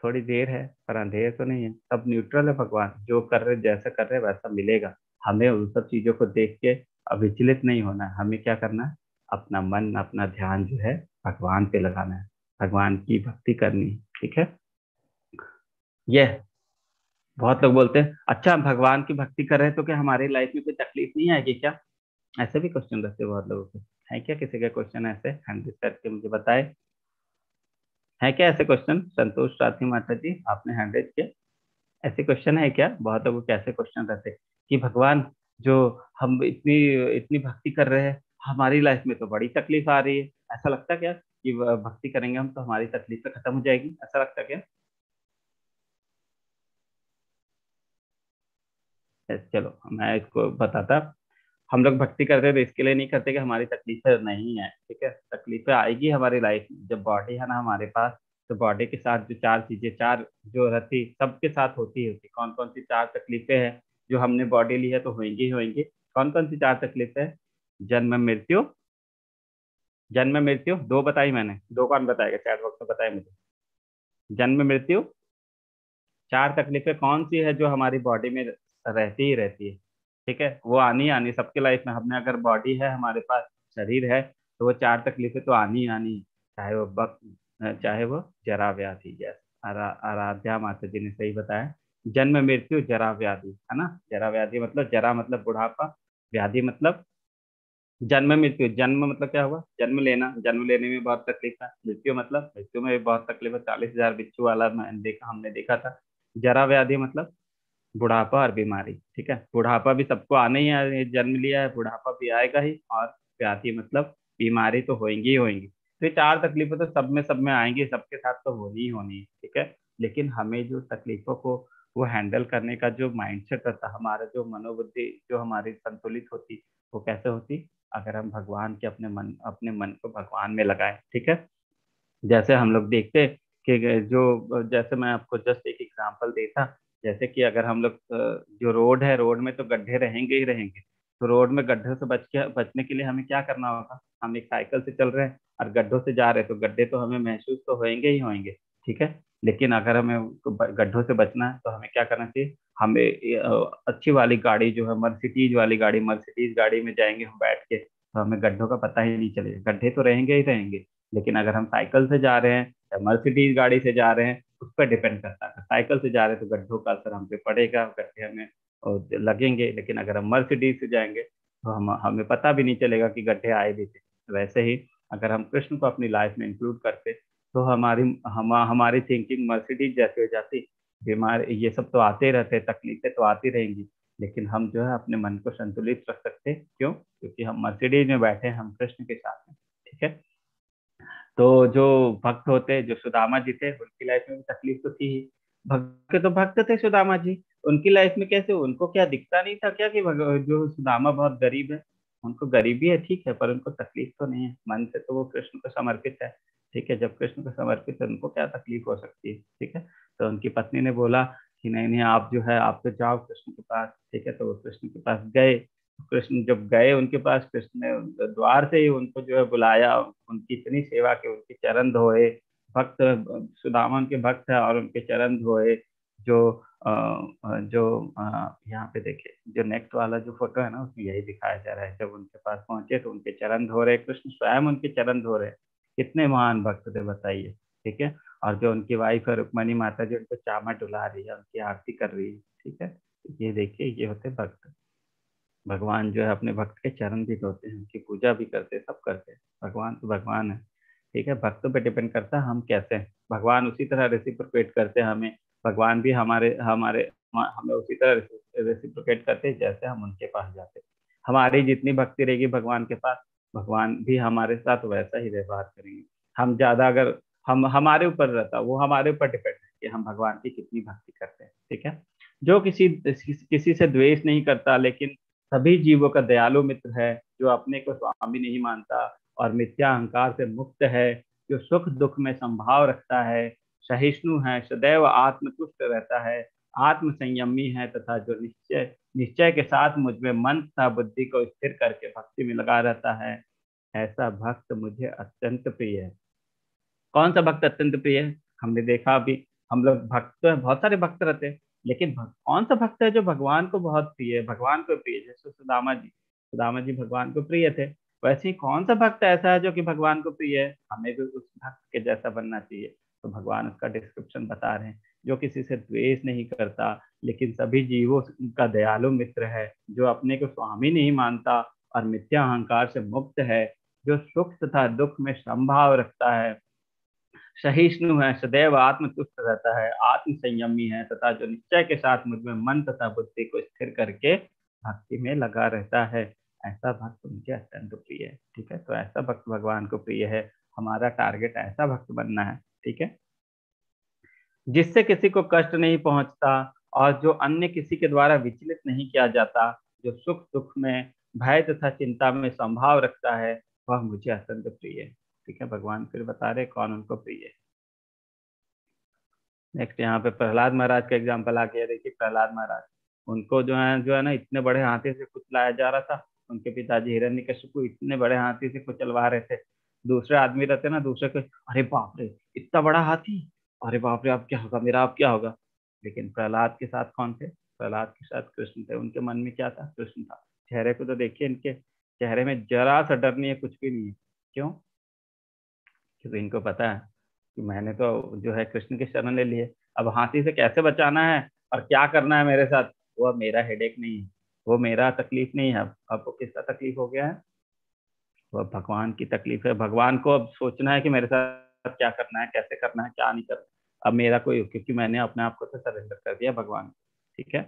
थोड़ी देर है पर अंधेर तो नहीं है, सब न्यूट्रल है। भगवान जो कर रहे जैसा कर रहे वैसा मिलेगा। हमें उन सब चीजों को देख के विचलित नहीं होना है। हमें क्या करना है? अपना मन अपना ध्यान जो है भगवान पे लगाना है, भगवान की भक्ति करनी है। ठीक है, ये बहुत लोग बोलते हैं अच्छा हम भगवान की भक्ति कर रहे हैं तो क्या हमारी लाइफ में कोई तकलीफ नहीं आएगी क्या? ऐसे भी क्वेश्चन रहते हैं बहुत लोगों के। है क्या किसी का क्वेश्चन ऐसे? हैंड करके मुझे बताए, है क्या ऐसे क्वेश्चन? संतोष राठी माता जी आपने हैंड रेज किया, ऐसे क्वेश्चन है क्या? बहुत लोगों के ऐसे क्वेश्चन रहते हैं कि भगवान जो हम इतनी इतनी भक्ति कर रहे हैं, हमारी लाइफ में तो बड़ी तकलीफ आ रही है, ऐसा लगता क्या कि भक्ति करेंगे हम तो हमारी तकलीफें खत्म हो जाएगी? ऐसा लगता क्या? चलो मैं इसको बताता। हम लोग भक्ति करते हैं तो इसके लिए नहीं करते कि हमारी तकलीफें नहीं है। ठीक है, तकलीफें आएगी हमारी लाइफ में, जब बॉडी है ना हमारे पास, तो बॉडी के साथ जो चार चीजें, चार जो रहती सबके साथ होती ही होती। कौन कौन सी चार तकलीफें हैं जो हमने बॉडी ली है तो होंगी ही होंगी? कौन कौन सी चार तकलीफें हैं? जन्म मृत्यु, जन्म मृत्यु दो बताई मैंने, दो कौन बताएगा? चैट बॉक्स में बताए मुझे। जन्म मृत्यु, चार तकलीफें कौन सी है जो हमारी बॉडी में रहती ही रहती है। ठीक है, वो आनी आनी सबके लाइफ में, हमने अगर बॉडी है, हमारे पास शरीर है, तो वो चार तकलीफें तो आनी आनी, चाहे वो वक्त, चाहे वो जरा व्याधि। यस, आराध्या माता जी ने सही बताया। जन्म मृत्यु जरा व्याधि, है ना। जरा व्याधि मतलब, जरा मतलब बुढ़ापा, व्याधि मतलब जन्म मृत्यु। जन्म मतलब क्या हुआ, जन्म लेना, जन्म लेने में बहुत तकलीफ है। मृत्यु मतलब मृत्यु में भी बहुत तकलीफ है, 40,000 बिच्छू वाला हमने देखा था। जरा व्याधि मतलब बुढ़ापा और बीमारी। ठीक है, बुढ़ापा भी सबको आना ही है, जन्म लिया है, बुढ़ापा भी आएगा ही। और व्याधि मतलब बीमारी तो होंगी ही होंगी। तो ये चार तकलीफें तो सब में आएंगी, सबके साथ तो होनी ही होनी है। ठीक है, लेकिन हमें जो तकलीफों को वो हैंडल करने का जो माइंडसेट रहता, हमारा जो मनोबुद्धि जो हमारी संतुलित होती, वो कैसे होती, अगर हम भगवान के अपने मन को भगवान में लगाएं। ठीक है, जैसे हम लोग देखते हैं कि जो, जैसे मैं आपको जस्ट एक एग्जांपल देता, जैसे कि अगर हम लोग जो रोड है, रोड में तो गड्ढे रहेंगे ही रहेंगे। तो रोड में गड्ढे से बचने के लिए हमें क्या करना होगा, हम एक साइकिल से चल रहे हैं और गड्ढों से जा रहे हैं, तो गड्ढे तो हमें महसूस तो होंगे ही होंगे। ठीक है, लेकिन अगर हमें गड्ढों से बचना है तो हमें क्या करना चाहिए, हमें अच्छी वाली गाड़ी जो है, मर्सिडीज गाड़ी में जाएंगे हम बैठ के, तो हमें गड्ढों का पता ही नहीं चलेगा। गड्ढे तो रहेंगे ही रहेंगे, लेकिन अगर हम साइकिल से जा रहे हैं या मर्सिडीज गाड़ी से जा रहे हैं, उस पर डिपेंड करता है। अगर साइकिल से जा रहे हैं तो गड्ढों का असर हम पे पड़ेगा, गड्ढे हमें लगेंगे, लेकिन अगर हम मर्सिडीज से जाएंगे तो हमें पता भी नहीं चलेगा कि गड्ढे आए भी थे। वैसे ही अगर हम कृष्ण को अपनी लाइफ में इंक्लूड करते, तो हमारी थिंकिंग मर्सिडीज जैसी हो जाती। बीमार ये सब तो आते रहते, तकलीफें तो आती रहेंगी, लेकिन हम जो है अपने मन को संतुलित रख सकते। क्यों, क्योंकि हम मर्सिडीज में बैठे हैं, हम कृष्ण के साथ हैं। ठीक है, तो जो भक्त होते, जो सुदामा जी थे, उनकी लाइफ में भी तकलीफ तो थी ही। भक्त के तो भक्त थे सुदामा जी, उनकी लाइफ में कैसे, उनको क्या दिखता नहीं था क्या कि जो सुदामा बहुत गरीब है। उनको गरीबी है, ठीक है, पर उनको तकलीफ तो नहीं है, मन से तो वो कृष्ण को समर्पित है। ठीक है, जब कृष्ण को समर्पित है, उनको क्या तकलीफ हो सकती है। ठीक है, तो उनकी पत्नी ने बोला कि नहीं नहीं, आप जो है, आप तो जाओ कृष्ण के पास। ठीक है, तो वो कृष्ण के पास गए। कृष्ण जब गए उनके पास, कृष्ण ने द्वार से ही उनको जो है बुलाया, उनकी इतनी सेवा की, उनके चरण धोए। भक्त, सुदामा उनके भक्त है और उनके चरण धोए। जो यहाँ पे देखिए, जो नेक्स्ट वाला जो फोटो है ना, उसमें यही दिखाया जा रहा है, जब उनके पास पहुंचे तो उनके चरण धो रहे, कृष्ण स्वयं उनके चरण धो रहे। कितने महान भक्त थे बताइए। ठीक है, और जो उनकी वाइफ है रुक्मणी माता जी, उनको चामा डुला रही है, उनकी आरती कर रही है। ठीक है, ये देखिए, ये होते भक्त। भगवान जो है अपने भक्त के चरण भी धोते हैं, उनकी पूजा भी करते हैं, सब करते हैं। भगवान तो भगवान है। ठीक है, भक्तों पे डिपेंड करता है हम कैसे हैं। भगवान उसी तरह रेसिप्रोकेट करते हैं हमें। भगवान भी हमारे हमारे हमें उसी तरह रेसिप्रोकेट करते हैं जैसे हम उनके पास जाते हैं। हमारी जितनी भक्ति रहेगी भगवान के पास, भगवान भी हमारे साथ वैसा ही व्यवहार करेंगे। हम ज्यादा अगर, हम हमारे ऊपर रहता, वो हमारे ऊपर डिपेंड है कि हम भगवान की कितनी भक्ति करते हैं। ठीक है, जो किसी से द्वेष नहीं करता, लेकिन सभी जीवों का दयालु मित्र है, जो अपने को स्वामी नहीं मानता और मिथ्या अहंकार से मुक्त है, जो सुख दुख में संभाव रखता है, सहिष्णु है, सदैव आत्मतुष्ट रहता है, आत्म संयमी है, तथा जो निश्चय निश्चय के साथ मुझ में मन तथा बुद्धि को स्थिर करके भक्ति में लगा रहता है, ऐसा भक्त मुझे अत्यंत प्रिय है। कौन सा भक्त अत्यंत प्रिय है, हमने देखा अभी। हम लोग भक्त तो है, बहुत सारे भक्त रहते हैं, लेकिन कौन सा भक्त है जो भगवान को बहुत प्रिय है, भगवान को प्रिय है? जैसे सुदामा जी भगवान को प्रिय थे। वैसे ही कौन सा भक्त ऐसा है जो कि भगवान को प्रिय है, हमें भी उस भक्त के जैसा बनना चाहिए। तो भगवान उसका डिस्क्रिप्शन बता रहे हैं, जो किसी से द्वेष नहीं करता, लेकिन सभी जीवों का दयालु मित्र है, जो अपने को स्वामी नहीं मानता और मिथ्या अहंकार से मुक्त है, जो सुख तथा दुख में समभाव रखता है, सहिष्णु है, सदैव आत्मतुष्ट रहता है, आत्म संयमी है, तथा जो निश्चय के साथ मुझ में मन तथा बुद्धि को स्थिर करके भक्ति में लगा रहता है, ऐसा भक्त मुझे अत्यंत प्रिय है। ठीक है, तो ऐसा भक्त भगवान को प्रिय है। हमारा टारगेट ऐसा भक्त बनना है। ठीक है, जिससे किसी को कष्ट नहीं पहुंचता और जो अन्य किसी के द्वारा विचलित नहीं किया जाता, जो सुख दुख में, भय तथा चिंता में संभाव रखता है, वह मुझे अत्यंत प्रिय है। ठीक है, भगवान फिर बता रहे कौन उनको प्रिय है। नेक्स्ट यहाँ पे प्रहलाद महाराज का एग्जाम्पल आ गया। देखिए प्रहलाद महाराज, उनको जो है ना, इतने बड़े हाथी से कुचलाया जा रहा था। उनके पिताजी हिरण्यकशिपु इतने बड़े हाथी से कुचलवा रहे थे। दूसरे आदमी रहते ना, दूसरे को, अरे बाप रे, इतना बड़ा हाथी, अरे बाप रे, अब क्या होगा मेरा, अब क्या होगा। लेकिन प्रहलाद के साथ कौन थे? प्रहलाद के साथ कृष्ण थे। उनके मन में क्या था? कृष्ण था। चेहरे को तो देखिए, इनके चेहरे में जरा सा डर नहीं है, कुछ भी नहीं है। क्यों? क्योंकि इनको पता है कि मैंने तो जो है कृष्ण के शरण ले लिए। अब हाथी से कैसे बचाना है और क्या करना है मेरे साथ, वो अब मेरा हेडेक नहीं है, वो मेरा तकलीफ नहीं है। अब वो किसका तकलीफ हो गया है? वो अब भगवान की तकलीफ है। भगवान को अब सोचना है कि मेरे साथ क्या करना है, कैसे करना है, क्या नहीं करना। अब मेरा कोई, क्योंकि मैंने अपने आप को तो सरेंडर कर दिया भगवान को। ठीक है।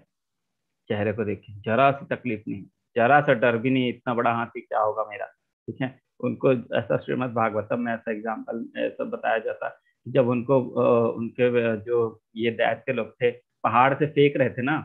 चेहरे को देखिए, जरा सी तकलीफ नहीं, जरा सा डर भी नहीं, इतना बड़ा हाथी क्या होगा मेरा। ठीक है। उनको ऐसा श्रीमद् भागवतम में ऐसा एग्जाम्पल ऐसा बताया जाता कि जब उनको उनके जो ये दैत्य लोग थे, पहाड़ से फेंक रहे थे ना,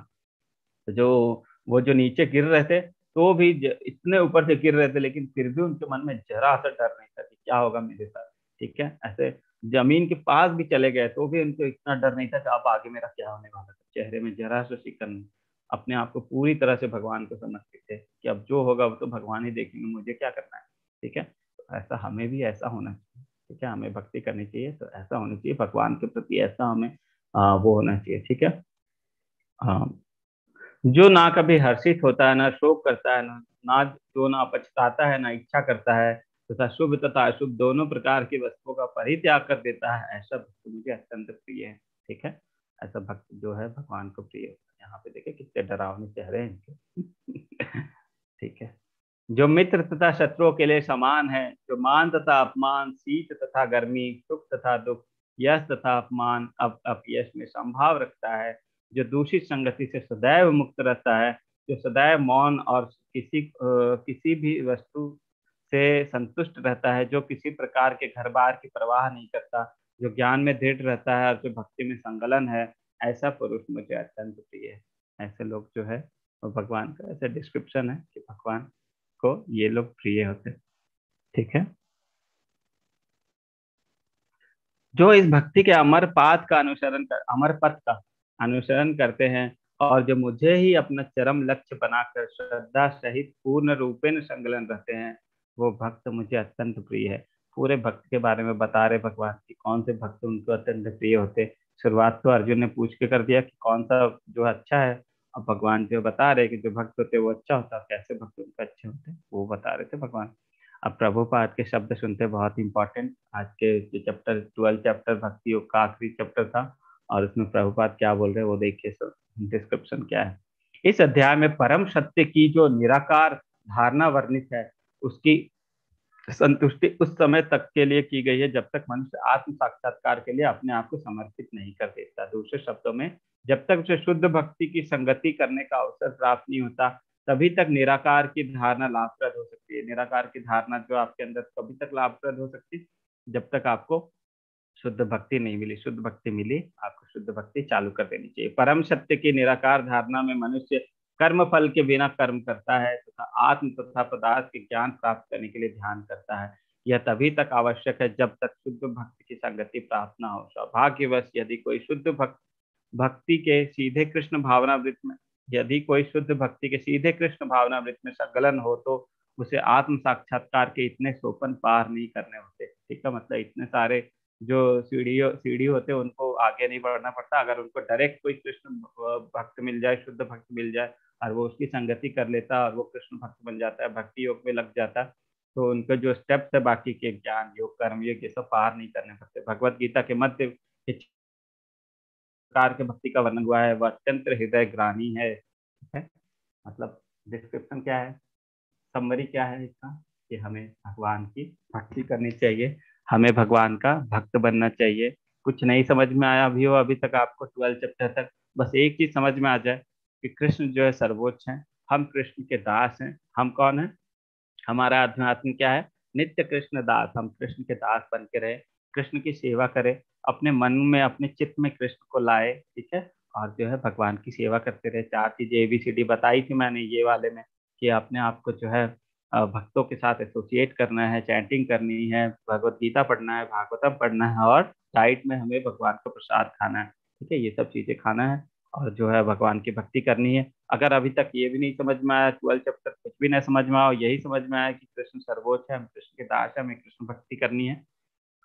तो जो वो जो नीचे गिर रहे थे, तो भी इतने ऊपर से गिर रहे थे, लेकिन फिर भी उनके मन में जरा सा डर नहीं था कि क्या होगा मेरे साथ। ठीक है। ऐसे जमीन के पास भी चले गए तो भी उनको इतना डर नहीं था कि अब आगे मेरा क्या होने वाला था। चेहरे में जरा सा शिकन नहीं। अपने आप को पूरी तरह से भगवान को समर्पित थे कि अब जो होगा वो तो भगवान ही देखेंगे, मुझे क्या करना है। ठीक है। तो ऐसा हमें भी ऐसा होना चाहिए। ठीक है। हमें भक्ति करनी चाहिए तो ऐसा होना चाहिए, भगवान के प्रति ऐसा हमें वो होना चाहिए। ठीक है। हाँ। जो ना कभी हर्षित होता है, ना शोक करता है, ना जो ना पछताता है, ना इच्छा करता है, तथा शुभ तथा अशुभ दोनों प्रकार की वस्तुओं का परित्याग कर देता है, ऐसा भक्त मुझे अत्यंत प्रिय है। ठीक है। ऐसा भक्त जो है भगवान को प्रिय होता है। यहाँ पे देखे कितने डरावने चेहरे हैं इनके। ठीक है। जो मित्र तथा शत्रुओं के लिए समान है, जो मान तथा अपमान, शीत तथा गर्मी, सुख तथा दुख, यश तथा अपमान, अपयश में संभाव रखता है, जो दूषित संगति से सदैव मुक्त रहता है, जो सदैव मौन और किसी भी वस्तु से संतुष्ट रहता है, जो किसी प्रकार के घर बार की परवाह नहीं करता, जो ज्ञान में दृढ़ रहता है और जो भक्ति में संलग्न है, ऐसा पुरुष मुझे अत्यंत प्रिय है। ऐसे लोग जो है वो भगवान का ऐसा डिस्क्रिप्शन है कि भगवान को ये लोग प्रिय होते हैं। ठीक है। जो इस भक्ति के अमर पथ का अनुसरण करते हैं, और जो मुझे ही अपना चरम लक्ष्य बनाकर श्रद्धा सहित पूर्ण रूपेण संलग्न रहते हैं, वो भक्त मुझे अत्यंत प्रिय है। पूरे भक्त के बारे में बता रहे भगवान की कौन से भक्त उनको अत्यंत प्रिय होते। शुरुआत तो अर्जुन ने पूछ के कर दिया कि कौन सा जो अच्छा है। अब भगवान जो बता रहे कि जो भक्त होते वो अच्छा होता है, कैसे भक्त उनके अच्छे होते वो बता रहे थे भगवान। अब प्रभुपाद के शब्द सुनते, बहुत इंपॉर्टेंट। आज के जो चैप्टर 12 चैप्टर भक्ति योग का आखिरी चैप्टर था, और उसमें प्रभुपाद क्या बोल रहे हैं वो देखिए। सर डिस्क्रिप्शन क्या है। इस अध्याय में परम सत्य की जो निराकार धारणा वर्णित है, उसकी संतुष्टि उस समय तक के लिए की गई है जब तक मनुष्य आत्म साक्षात्कार के लिए अपने आप को समर्पित नहीं कर देता। दूसरे शब्दों में, जब तक उसे शुद्ध भक्ति की संगति करने का अवसर प्राप्त नहीं होता, तभी तक निराकार की धारणा लाभप्रद हो सकती है। निराकार की धारणा जो आपके अंदर कभी तक लाभप्रद हो सकती है, जब तक आपको शुद्ध भक्ति नहीं मिली। शुद्ध भक्ति मिली, आपको शुद्ध भक्ति चालू कर देनी चाहिए। परम सत्य की निराकार धारणा में मनुष्य कर्म फल के बिना कर्म करता है तथा आत्म तथा पदार्थ के ज्ञान प्राप्त करने के लिए ध्यान करता है। यह तभी तक आवश्यक है जब तक शुद्ध भक्ति की संगति प्राप्त न हो। सौभाग्यवश यदि कोई शुद्ध भक्ति के सीधे कृष्ण भावनावृत्त में यदि कोई शुद्ध भक्ति के सीधे कृष्ण भावनावृत्त में संलग्न हो, तो उसे आत्म साक्षात्कार के इतने सोपन पार नहीं करने होते। ठीक है। मतलब इतने सारे जो सीढ़ी होते हैं उनको आगे नहीं बढ़ना पड़ता। अगर उनको डायरेक्ट कोई कृष्ण भक्त मिल जाए, शुद्ध भक्त मिल जाए, और वो उसकी संगति कर लेता और वो कृष्ण भक्त बन जाता है, भक्ति योग में लग जाता, तो उनका जो स्टेप्स है बाकी के ज्ञान योग कर्म योग ये सब पार नहीं करने पड़ते। भगवत गीता के मध्य इस प्रकार के भक्ति का वर्णन हुआ है, वह अत्यंत हृदय ग्रानी है। ठीक है। मतलब डिस्क्रिप्शन क्या है, समरी क्या है इसका, कि हमें भगवान की भक्ति करनी चाहिए, हमें भगवान का भक्त बनना चाहिए। कुछ नहीं समझ में आया भी हो अभी तक आपको 12 चैप्टर तक, बस एक चीज समझ में आ जाए कि कृष्ण जो है सर्वोच्च है, हम कृष्ण के दास हैं। हम कौन है? हमारा अध्यात्म क्या है? नित्य कृष्ण दास। हम कृष्ण के दास बन के रहे, कृष्ण की सेवा करें, अपने मन में अपने चित्त में कृष्ण को लाए। ठीक है। और जो है भगवान की सेवा करते रहे। 4 चीजें ABCD बताई थी मैंने ये वाले में, कि अपने आप को जो है भक्तों के साथ एसोसिएट करना है, चैंटिंग करनी है, भगवत गीता पढ़ना है, भागवतम पढ़ना है, और डाइट में हमें भगवान का प्रसाद खाना है। ठीक है। ये सब चीजें खाना है और जो है भगवान की भक्ति करनी है। अगर अभी तक ये भी नहीं समझ में आया, 12 चैप्टर कुछ भी नहीं समझ में आया, यही समझ में आया कि कृष्ण सर्वोच्च है, हम कृष्ण के दास है, हमें कृष्ण भक्ति करनी है,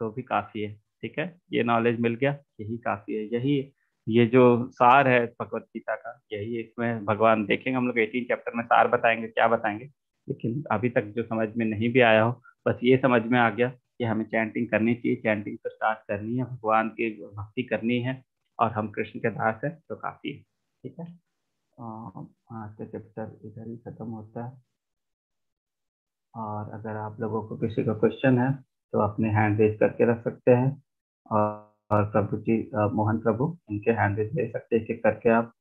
तो भी काफी है। ठीक है, ये नॉलेज मिल गया, यही काफी है। यही ये जो सार है भगवत गीता का, यही इसमें भगवान देखेंगे हम लोग 18 चैप्टर में सार बताएंगे, क्या बताएंगे। लेकिन अभी तक जो समझ में नहीं भी आया हो, बस ये समझ में आ गया कि हमें चैंटिंग करनी चाहिए, चैंटिंग तो स्टार्ट करनी है, भगवान की भक्ति करनी है, और हम कृष्ण के दास है तो काफी है। ठीक है, आज का चैप्टर इधर ही खत्म होता है। और अगर आप लोगों को किसी का क्वेश्चन है तो अपने हैंड रेज करके रख सकते हैं, और प्रभु जी, मोहन प्रभु, उनके हैंड रेज ले सकते हैं एक एक करके आप।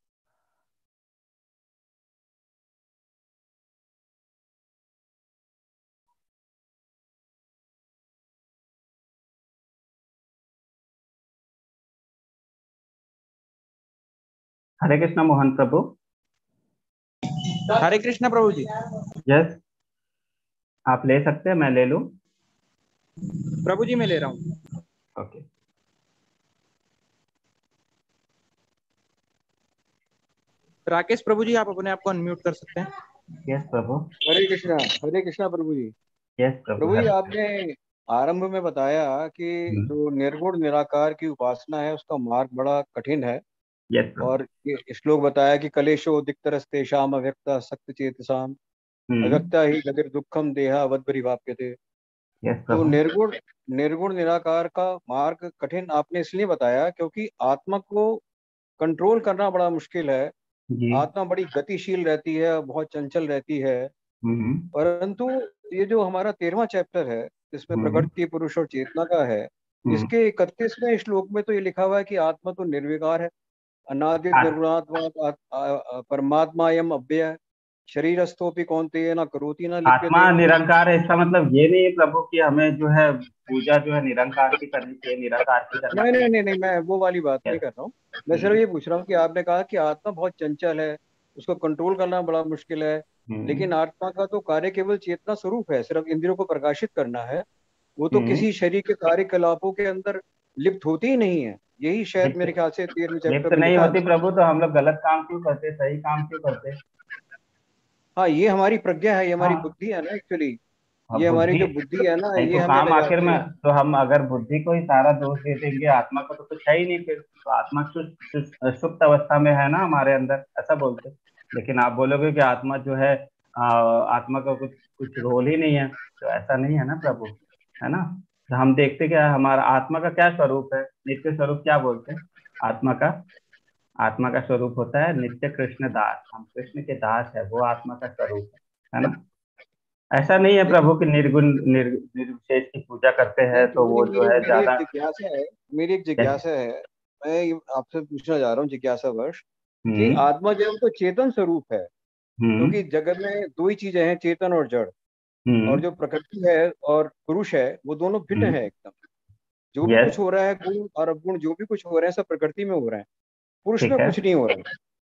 हरे कृष्णा मोहन प्रभु। हरे कृष्णा प्रभु जी। यस, आप ले सकते हैं, मैं ले लूं? प्रभु जी मैं ले रहा हूँ। ओके। राकेश प्रभु जी आप अपने आप को अनम्यूट कर सकते हैं। यस प्रभु। हरे कृष्णा प्रभु जी। यस प्रभु। प्रभु जी, आपने आरंभ में बताया कि जो निर्गुण निराकार की उपासना है उसका मार्ग बड़ा कठिन है। यस प्रभु। और ये श्लोक बताया कि कलेशो दिक्तरस्तेषाम अव्यक्ता सक्त चेतसाम अव्यक्ता ही गतिर दुखम देहा वद्भिवाप्यते। यस तो प्रभु। निर्गुण निराकार का मार्ग कठिन आपने इसलिए बताया क्योंकि आत्मा को कंट्रोल करना बड़ा मुश्किल है। जी। आत्मा बड़ी गतिशील रहती है, बहुत चंचल रहती है। हम्म। परंतु ये जो हमारा 13वां चैप्टर है जिसमें हम्म। प्रकृति पुरुष और चेतना का है, हम्म। इसके 31वें श्लोक में तो ये लिखा हुआ है कि आत्मा तो निर्विकार है, अनादित आ- निर्गुणात्मा परमात्मा यम अव्यय शरीरस्थोपि कौन्तेय न करोति न आत्मा लिप्यते। निरंकार है, इसका मतलब ये नहीं है प्रभु कि हमें जो है पूजा जो है निरंकार की करनी चाहिए, निराकार की करनी नहीं नहीं चाहिए। नहीं नहीं, मैं वो वाली बात नहीं यस। कर रहा हूँ। मैं सिर्फ हम्म। ये पूछ रहा हूँ कि आपने कहा कि आत्मा बहुत चंचल है, उसको कंट्रोल करना बड़ा मुश्किल है। हम्म। लेकिन आत्मा का तो कार्य केवल चेतना स्वरूप है, सिर्फ इंद्रियों को प्रकाशित करना है। वो तो हम्म। किसी शरीर के कार्यकलापों के अंदर लिप्त होती ही नहीं है। यही शायद लिप्त मेरे ख्याल से 13वें चैप्टर लिप्त में नहीं लिखा होती था। प्रभु, तो हम लोग गलत काम क्यों करते, सही काम क्यों करते? हाँ, ये हमारी प्रज्ञा है, ये हमारी हाँ। बुद्धि है ना एक्चुअली। हाँ, ये हमारी बुद्धि जो बुद्धि है ना, नहीं ये तो हमें काम ले आखिर जाती में, है। तो हम अगर बुद्धि को ही सारा दोष दे देंगे, आत्मा को तो कुछ है ही नहीं फिर, तो आत्मा सुप्त अवस्था में है ना हमारे अंदर, ऐसा बोलते। लेकिन आप बोलोगे कि आत्मा जो है, आत्मा का कुछ कुछ रोल ही नहीं है, तो ऐसा नहीं है ना प्रभु, है ना। तो हम देखते क्या है, हमारा आत्मा का क्या स्वरूप है, नित्य स्वरूप क्या बोलते हैं आत्मा का? आत्मा का स्वरूप होता है नित्य कृष्ण दास, हम कृष्ण के दास है, वो आत्मा का स्वरूप है ना। ऐसा नहीं है लेकिन प्रभु कि निर्गुण निर्विशेष की पूजा करते हैं नहीं तो प्रभु जी, वो जो मेरी है मेरी एक ज्यादा। जिज्ञासा है। मेरी एक जैसे। जिज्ञासा है। मैं आपसे पूछना चाह रहा हूँ जिज्ञासावश कि हम्म। आत्मा जो है तो चेतन स्वरूप है। हम्म। क्योंकि जगत में दो ही चीजें हैं, चेतन और जड़। और हम्म। जो प्रकृति है और पुरुष है वो दोनों भिन्न है एकदम। जो भी यस। कुछ हो रहा है, गुण और अवगुण जो भी कुछ हो रहे हैं, सब प्रकृति में हो रहे हैं। पुरुष में ठीक है। कुछ नहीं हो रहा है।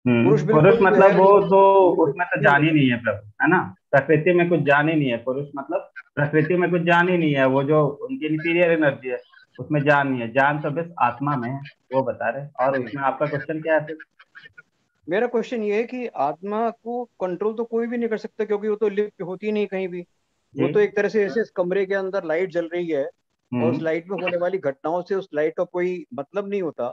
पुरुष पुरुष बिल्कुल जो है मतलब वो तो, बिल्कुल उसमें तो स्थिर जान ही है। नहीं है प्रभु, है ना। प्रकृति में कुछ जान ही नहीं है, पुरुष मतलब प्रकृति में कुछ जान ही नहीं है, वो जो उनकी इंटीरियर एनर्जी है उसमें जान नहीं है, जान तो बस आत्मा में है, वो बता रहे। और नहीं, उसमें आपका क्वेश्चन क्या है फिर? मेरा क्वेश्चन ये है कि आत्मा को कंट्रोल तो कोई भी नहीं कर सकता क्योंकि वो तो लिप्त होती ही नहीं कहीं भी। जी। वो तो एक तरह से ऐसे इस कमरे के अंदर लाइट जल रही है और उस हम्म। लाइट में होने वाली घटनाओं से उस लाइट का कोई मतलब नहीं होता।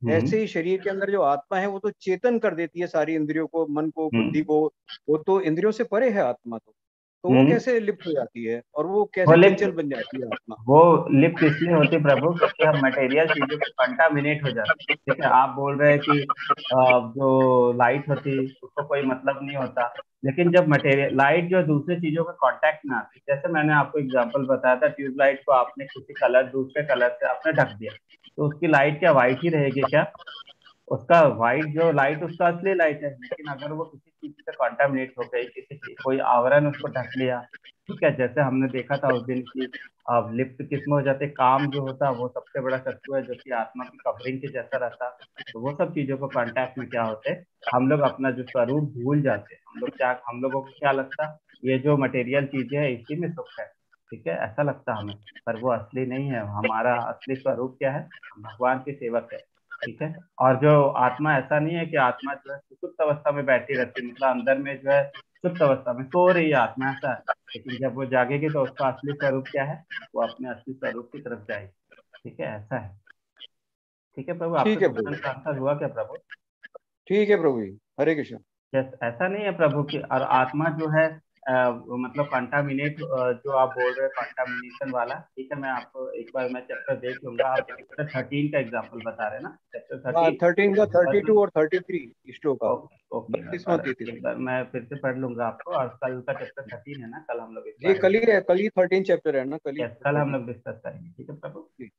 हम्म। ऐसे ही शरीर के अंदर जो आत्मा है वो तो चेतन कर देती है सारी इंद्रियों को, मन को, बुद्धि हम्म। को। वो तो इंद्रियों से परे है आत्मा तो वो हम्म। कैसे लिप्त हो जाती है और वो कैसे बोले चंचल बन जाती है आत्मा? वो लिप्त इसलिए होती प्रभु क्योंकि हम मटेरियल चीजों से कंटामिनेट हो जाते। ठीक है, आप बोल रहे हैं कि जो लाइट होती उसको कोई मतलब नहीं होता, लेकिन जब मटेरियल लाइट जो दूसरी चीजों के कांटेक्ट में आती, जैसे मैंने आपको एग्जांपल बताया था, ट्यूबलाइट को आपने किसी कलर, दूसरे कलर से आपने ढक दिया, तो उसकी लाइट क्या वाइट ही रहेगी क्या? उसका वाइट जो लाइट, उसका असली लाइट है, लेकिन अगर वो किसी चीज से कंटामिनेट हो गई, किसी चीज, कोई आवरण उसको ढक लिया, ठीक है, जैसे हमने देखा था उस दिन की, अब लिप्त किस्म हो जाते, काम जो होता है वो सबसे बड़ा शत्रु है जो कि आत्मा की कवरिंग के जैसा रहता। तो वो सब चीजों को कांटेक्ट में क्या होते, हम लोग अपना जो स्वरूप भूल जाते, हम लोग क्या, हम लोगों को क्या लगता, ये जो मटेरियल चीजें है इसी में सुख है, ठीक है, ऐसा लगता हमें। पर वो असली नहीं है, हमारा असली स्वरूप क्या है, हम भगवान के सेवक है। ठीक है। और जो आत्मा, ऐसा नहीं है कि आत्मा जो है सुप्त अवस्था में बैठी रहती है, मतलब अंदर में जो है सुप्त अवस्था में सो रही है आत्मा, ऐसा है। लेकिन जब वो जागेगी तो उसका असली स्वरूप क्या है, वो अपने असली स्वरूप की तरफ जाएगी। ठीक है, ऐसा है। ठीक है प्रभु, ठीक आपके है क्वेश्चन प्रभु, का आंसर हुआ क्या प्रभु? ठीक है प्रभु जी, हरे कृष्ण। ऐसा नहीं है प्रभु की, और आत्मा जो है मतलब कंटामिनेट, जो आप बोल रहे हैं कंटामिनेशन वाला, ठीक है, मैं आपको एक बार मैं चैप्टर देख लूंगा। आप चैप्टर 13 का एग्जांपल बता रहे हैं ना, चैप्टर हाँ, 13। 13 का 32 और 33 श्लोक का, ओके ओके, 32वां 33। एक बार मैं फिर से पढ़ लूंगा आपको। और कल का चैप्टर 13 है ना, कल हम लोग इस जी बारे में, कल ही है, कल ही 13 चैप्टर है ना, कल ही यस, कल हम 13। लोग डिस्कस करेंगे, ठीक है प्रभु। जी,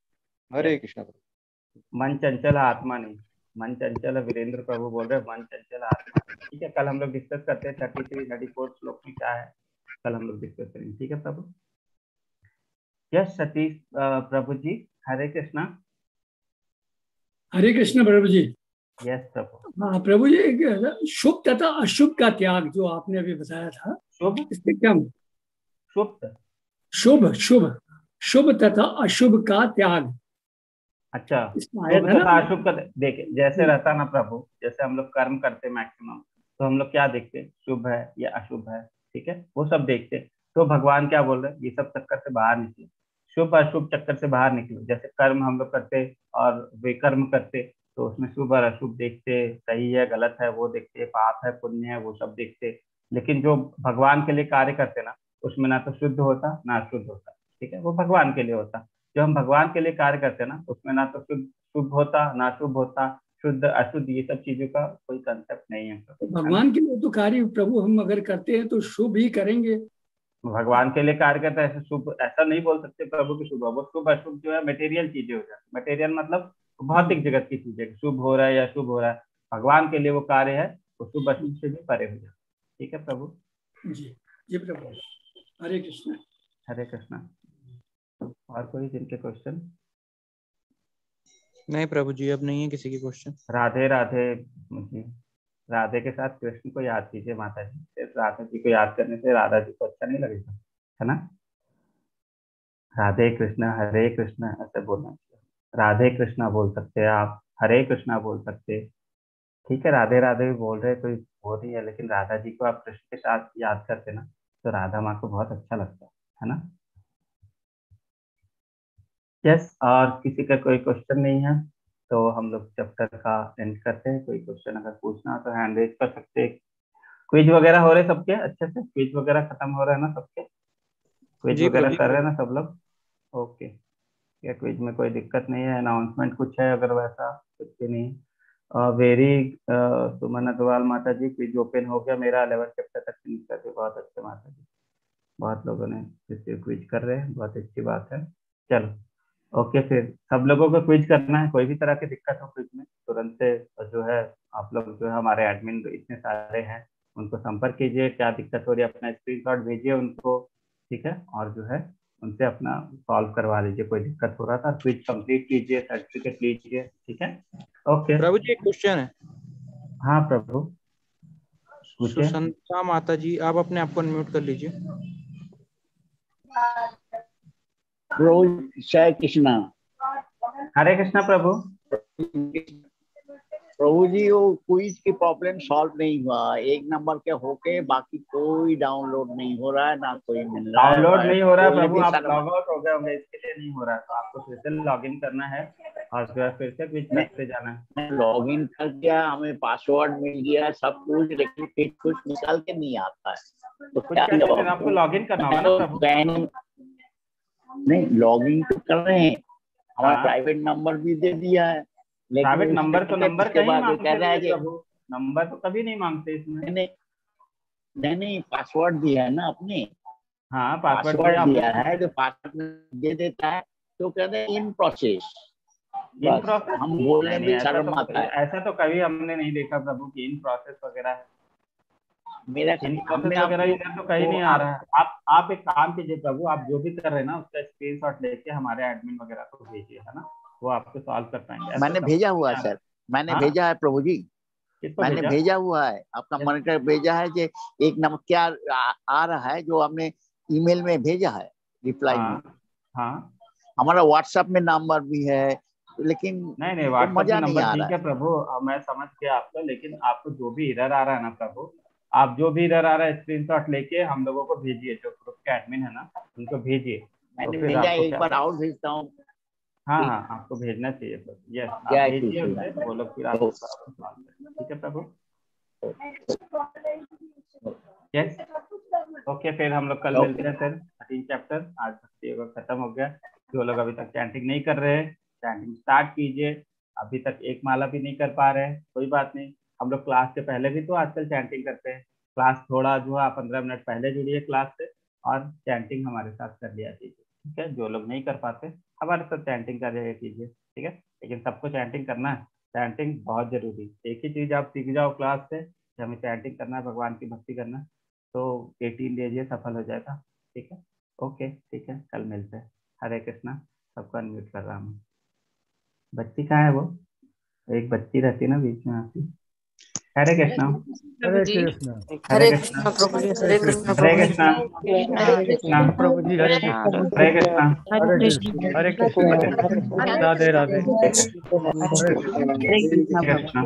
हरे यस, कृष्ण प्रभु। मन चंचल आत्मा नहीं, मन चंचल है, वीरेंद्र प्रभु बोल रहे हैं मन चंचल आत्मा नहीं। ठीक है, कल हम लोग डिस्कस करते हैं 33 34 श्लोक में क्या है, कल हम लोग डिस्कस करेंगे, ठीक है प्रभु। यस सतीश प्रभु जी, हरे कृष्णा। हरे कृष्ण प्रभु जी। यस प्रभु। हाँ प्रभु जी, एक शुभ तथा अशुभ का त्याग जो आपने अभी बताया था, शुभ इससे क्या? शुभ, शुभ शुभ शुभ तथा अशुभ का त्याग, अच्छा, इसमें आया शुभ था ना? तथा अशुभ का देखिए, जैसे रहता ना प्रभु, जैसे हम लोग कर्म करते मैक्सिमम, तो हम लोग क्या देखते, शुभ है या अशुभ है, ठीक है, वो सब देखते। तो भगवान क्या बोल रहे हैं, ये सब चक्कर से बाहर निकलो, शुभ अशुभ चक्कर से बाहर निकलो। जैसे कर्म हम लोग करते और विकर्म करते, तो उसमें शुभ और अशुभ देखते, सही है गलत है वो देखते, पाप है पुण्य है वो सब देखते। लेकिन जो भगवान के लिए कार्य करते ना, उसमें ना तो शुद्ध होता ना अशुद्ध होता, ठीक है, वो भगवान के लिए होता। जो हम भगवान के लिए कार्य करते हैं ना, उसमें ना तो शुद्ध शुभ होता ना शुभ होता, शुद्ध अशुद्ध ये सब चीजों का कोई कंसेप्ट नहीं है, तो है ना। भगवान के लिए तो कार्य प्रभु हम अगर करते हैं तो शुभ ही करेंगे। भगवान के लिए कार्य करता है, ऐसे शुभ ऐसा नहीं बोल सकते प्रभु की शुभ, वो शुभ अशुभ जो है मटेरियल चीजें हो जाती, मटेरियल मतलब भौतिक जगत की चीजें, शुभ हो रहा है या शुभ हो रहा है, भगवान के लिए वो कार्य है, वो शुभ अशुभ से भी परे हो जाए, ठीक है प्रभु। जी जी प्रभु, हरे कृष्ण। हरे कृष्णा। और कोई जिनके क्वेश्चन? नहीं प्रभु जी, अब नहीं है किसी की क्वेश्चन। राधे राधे जी। राधे के साथ कृष्ण को याद कीजिए माता जी, सिर्फ राधा जी को याद करने से राधा जी को अच्छा नहीं लगेगा, है ना। राधे कृष्ण हरे कृष्ण ऐसे बोलना चाहिए, राधे कृष्णा बोल सकते हैं आप, हरे कृष्णा बोल सकते, ठीक है, राधे राधे भी बोल रहे कोई वो नहीं है, लेकिन राधा जी को आप कृष्ण के साथ याद करते ना, तो राधा माँ को बहुत अच्छा लगता है ना। यस, और किसी का कोई क्वेश्चन नहीं है तो हम लोग चैप्टर का एंड करते हैं। कोई क्वेश्चन अगर पूछना हो तो हैंड रेज कर सकते हैं। क्विज वगैरह हो रहे सबके अच्छे से, क्विज वगैरह खत्म हो रहा है ना सबके, क्विज जी वगैरह प्रभु कर जी। रहे हैं ना सब लोग? ओके, या क्विज में कोई दिक्कत नहीं है, अनाउंसमेंट कुछ है अगर वैसा? कुछ भी नहीं। वेरी सुमन अग्रवाल माता जी, क्विज ओपन हो गया मेरा, 11 चैप्टर तक फिनिश कर दिया, बहुत अच्छे माता जी, बहुत लोगों ने क्विज कर रहे हैं, बहुत अच्छी बात है। चलो ओके, फिर सब लोगों को क्विज करना है, कोई भी तरह की दिक्कत हो क्विज में तुरंत से जो है, आप लोग जो है हमारे एडमिन इतने सारे हैं, उनको संपर्क कीजिए, क्या दिक्कत हो रही है अपना स्क्रीनशॉट भेजिए उनको, ठीक है, और जो है उनसे अपना सॉल्व करवा लीजिए, कोई दिक्कत हो रहा था, क्विज कंप्लीट कीजिए, सर्टिफिकेट लीजिए, ठीक है। ओके। प्रभु जी एक क्वेश्चन है। हाँ प्रभु, पूछिए। सुसंता माता जी, आप अपने आप को अनम्यूट कर लीजिए। प्रभु जय कृष्णा। हरे कृष्णा प्रभु। प्रभु जी वो क्विज की प्रॉब्लम सॉल्व नहीं हुआ, एक नंबर के होके बाकी कोई डाउनलोड नहीं हो रहा है, ना कोई मिल रहा है, डाउनलोड नहीं हो रहा है कोई प्रभु, भी आप सर्वर लॉग आउट हो गए होंगे, इसके लिए नहीं हो रहा है, तो आपको फिर से लॉग इन करना है और जो है फिर से क्विज करते जाना है। लॉग इन कर दिया, हमें पासवर्ड मिल गया सब कुछ, लेकिन फिर कुछ निकाल के नहीं आता है, तो कुछ क्या कैसे फिर जवाब आपको दूं? लॉग इन करना होगा ना प्रभु। नहीं लॉग इन तो कर रहे हैं, हमारा हाँ, प्राइवेट नंबर भी दे दिया है, प्राइवेट लेकिन नंबर तो उसके नंबर उसके कहीं बाद वो कह मांगते रहा नहीं है है कि प्रभु, नंबर तो कभी नहीं मांगते इसमें। नहीं नहीं नहीं पासवर्ड दिया है ना आपने, हाँ, पासवर्ड दिया पासवर्ड आपने। दिया है, तो पासवर्ड दे देता है तो कहते हैं इन प्रोसेस, इन बस प्रोसेस? हम नहीं बोलने नहीं, में शर्म आता है। ऐसा तो कभी हमने नहीं देखा प्रभु कि इन प्रोसेस वगैरह है। मेरा इन प्रोसेस हमने वगैरह आपको इधर तो कहीं वो नहीं आ रहा है। आप एक काम कीजिए प्रभु, आप जो भी कर रहे हैं ना उसका स्क्रीनशॉट लेके हमारे एडमिन वगैरह को भेजिए, है ना, वो आपको सॉल्व कर पाएंगे, ऐसा मैंने समझ भेजा में हुआ नहीं है आ सर, मैंने रहा। हाँ, भेजा है प्रभु जी, किसको मैंने भेजा? भेजा हुआ है, आपका यस, मॉनिटर भेजा है कि एक नंबर क्या आ रहा है जो हमने ईमेल में भेजा है, रिप्लाई में। हाँ हाँ, हमारा व्हाट्सएप में नंबर भी है, लेकिन नहीं नहीं, वो व्हाट्सएप में मजा नहीं नंबर आ रहा ठीक है। है प्रभु, मैं समझ गया आपका, लेकिन आपको जो भी एरर आ रहा है ना प्रभु, आप जो भी एरर आ रहा है स्क्रीनशॉट लेके हम लोगों को भेजिए, जो ग्रुप के एडमिन है ना उनको भेजिए, तो मैंने फिर भेजा, आपको एक क्या बार करना। और भेजता हूँ। हाँ हाँ, आपको भेजना चाहिए प्रभु। यस, आप जय भेजिए श्री उसे, वो लोग फिर आपको सॉल्व करेंगे। ठीक है प्रभु। यस, ओके, फिर हम लोग कल मिलते हैं सर। 13 चैप्टर आज भक्ति योग खत्म हो गया। जो लोग अभी तक चैंटिंग नहीं कर रहे हैं, चैंटिंग स्टार्ट कीजिए। अभी तक एक माला भी नहीं कर पा रहे हैं, कोई बात नहीं, हम लोग क्लास से पहले भी तो आजकल चैंटिंग करते हैं। क्लास थोड़ा जो है 15 मिनट पहले जुड़िए क्लास से और चैंटिंग हमारे साथ कर लिया कीजिए। ठीक है, जो लोग नहीं कर पाते हमारे साथ चैंटिंग कर रहे कीजिए। ठीक है, लेकिन सबको चैंटिंग करना है, चैंटिंग बहुत जरूरी। एक ही चीज आप सीख जाओ क्लास से कि हमें चैंटिंग करना है, भगवान की भक्ति करना है, तो 18 डेज ये सफल हो जाएगा। ठीक है, ओके, ठीक है, कल मिलते हैं। हरे कृष्णा। सबको अनम्यूट कर रहा हूँ। बच्ची कहाँ है वो? एक बच्ची रहती है ना बीच में आती। हरे कृष्णा। हरे कृष्ण। हरे कृष्णा प्रभु जी। हरे कृष्णा। हरे कृष्णा। हरे कृष्णा प्रभु जी। हरे कृष्ण। हरे कृष्णा। हरे कृष्ण। हरे कृष्ण। राधे राधे। हरे कृष्णा।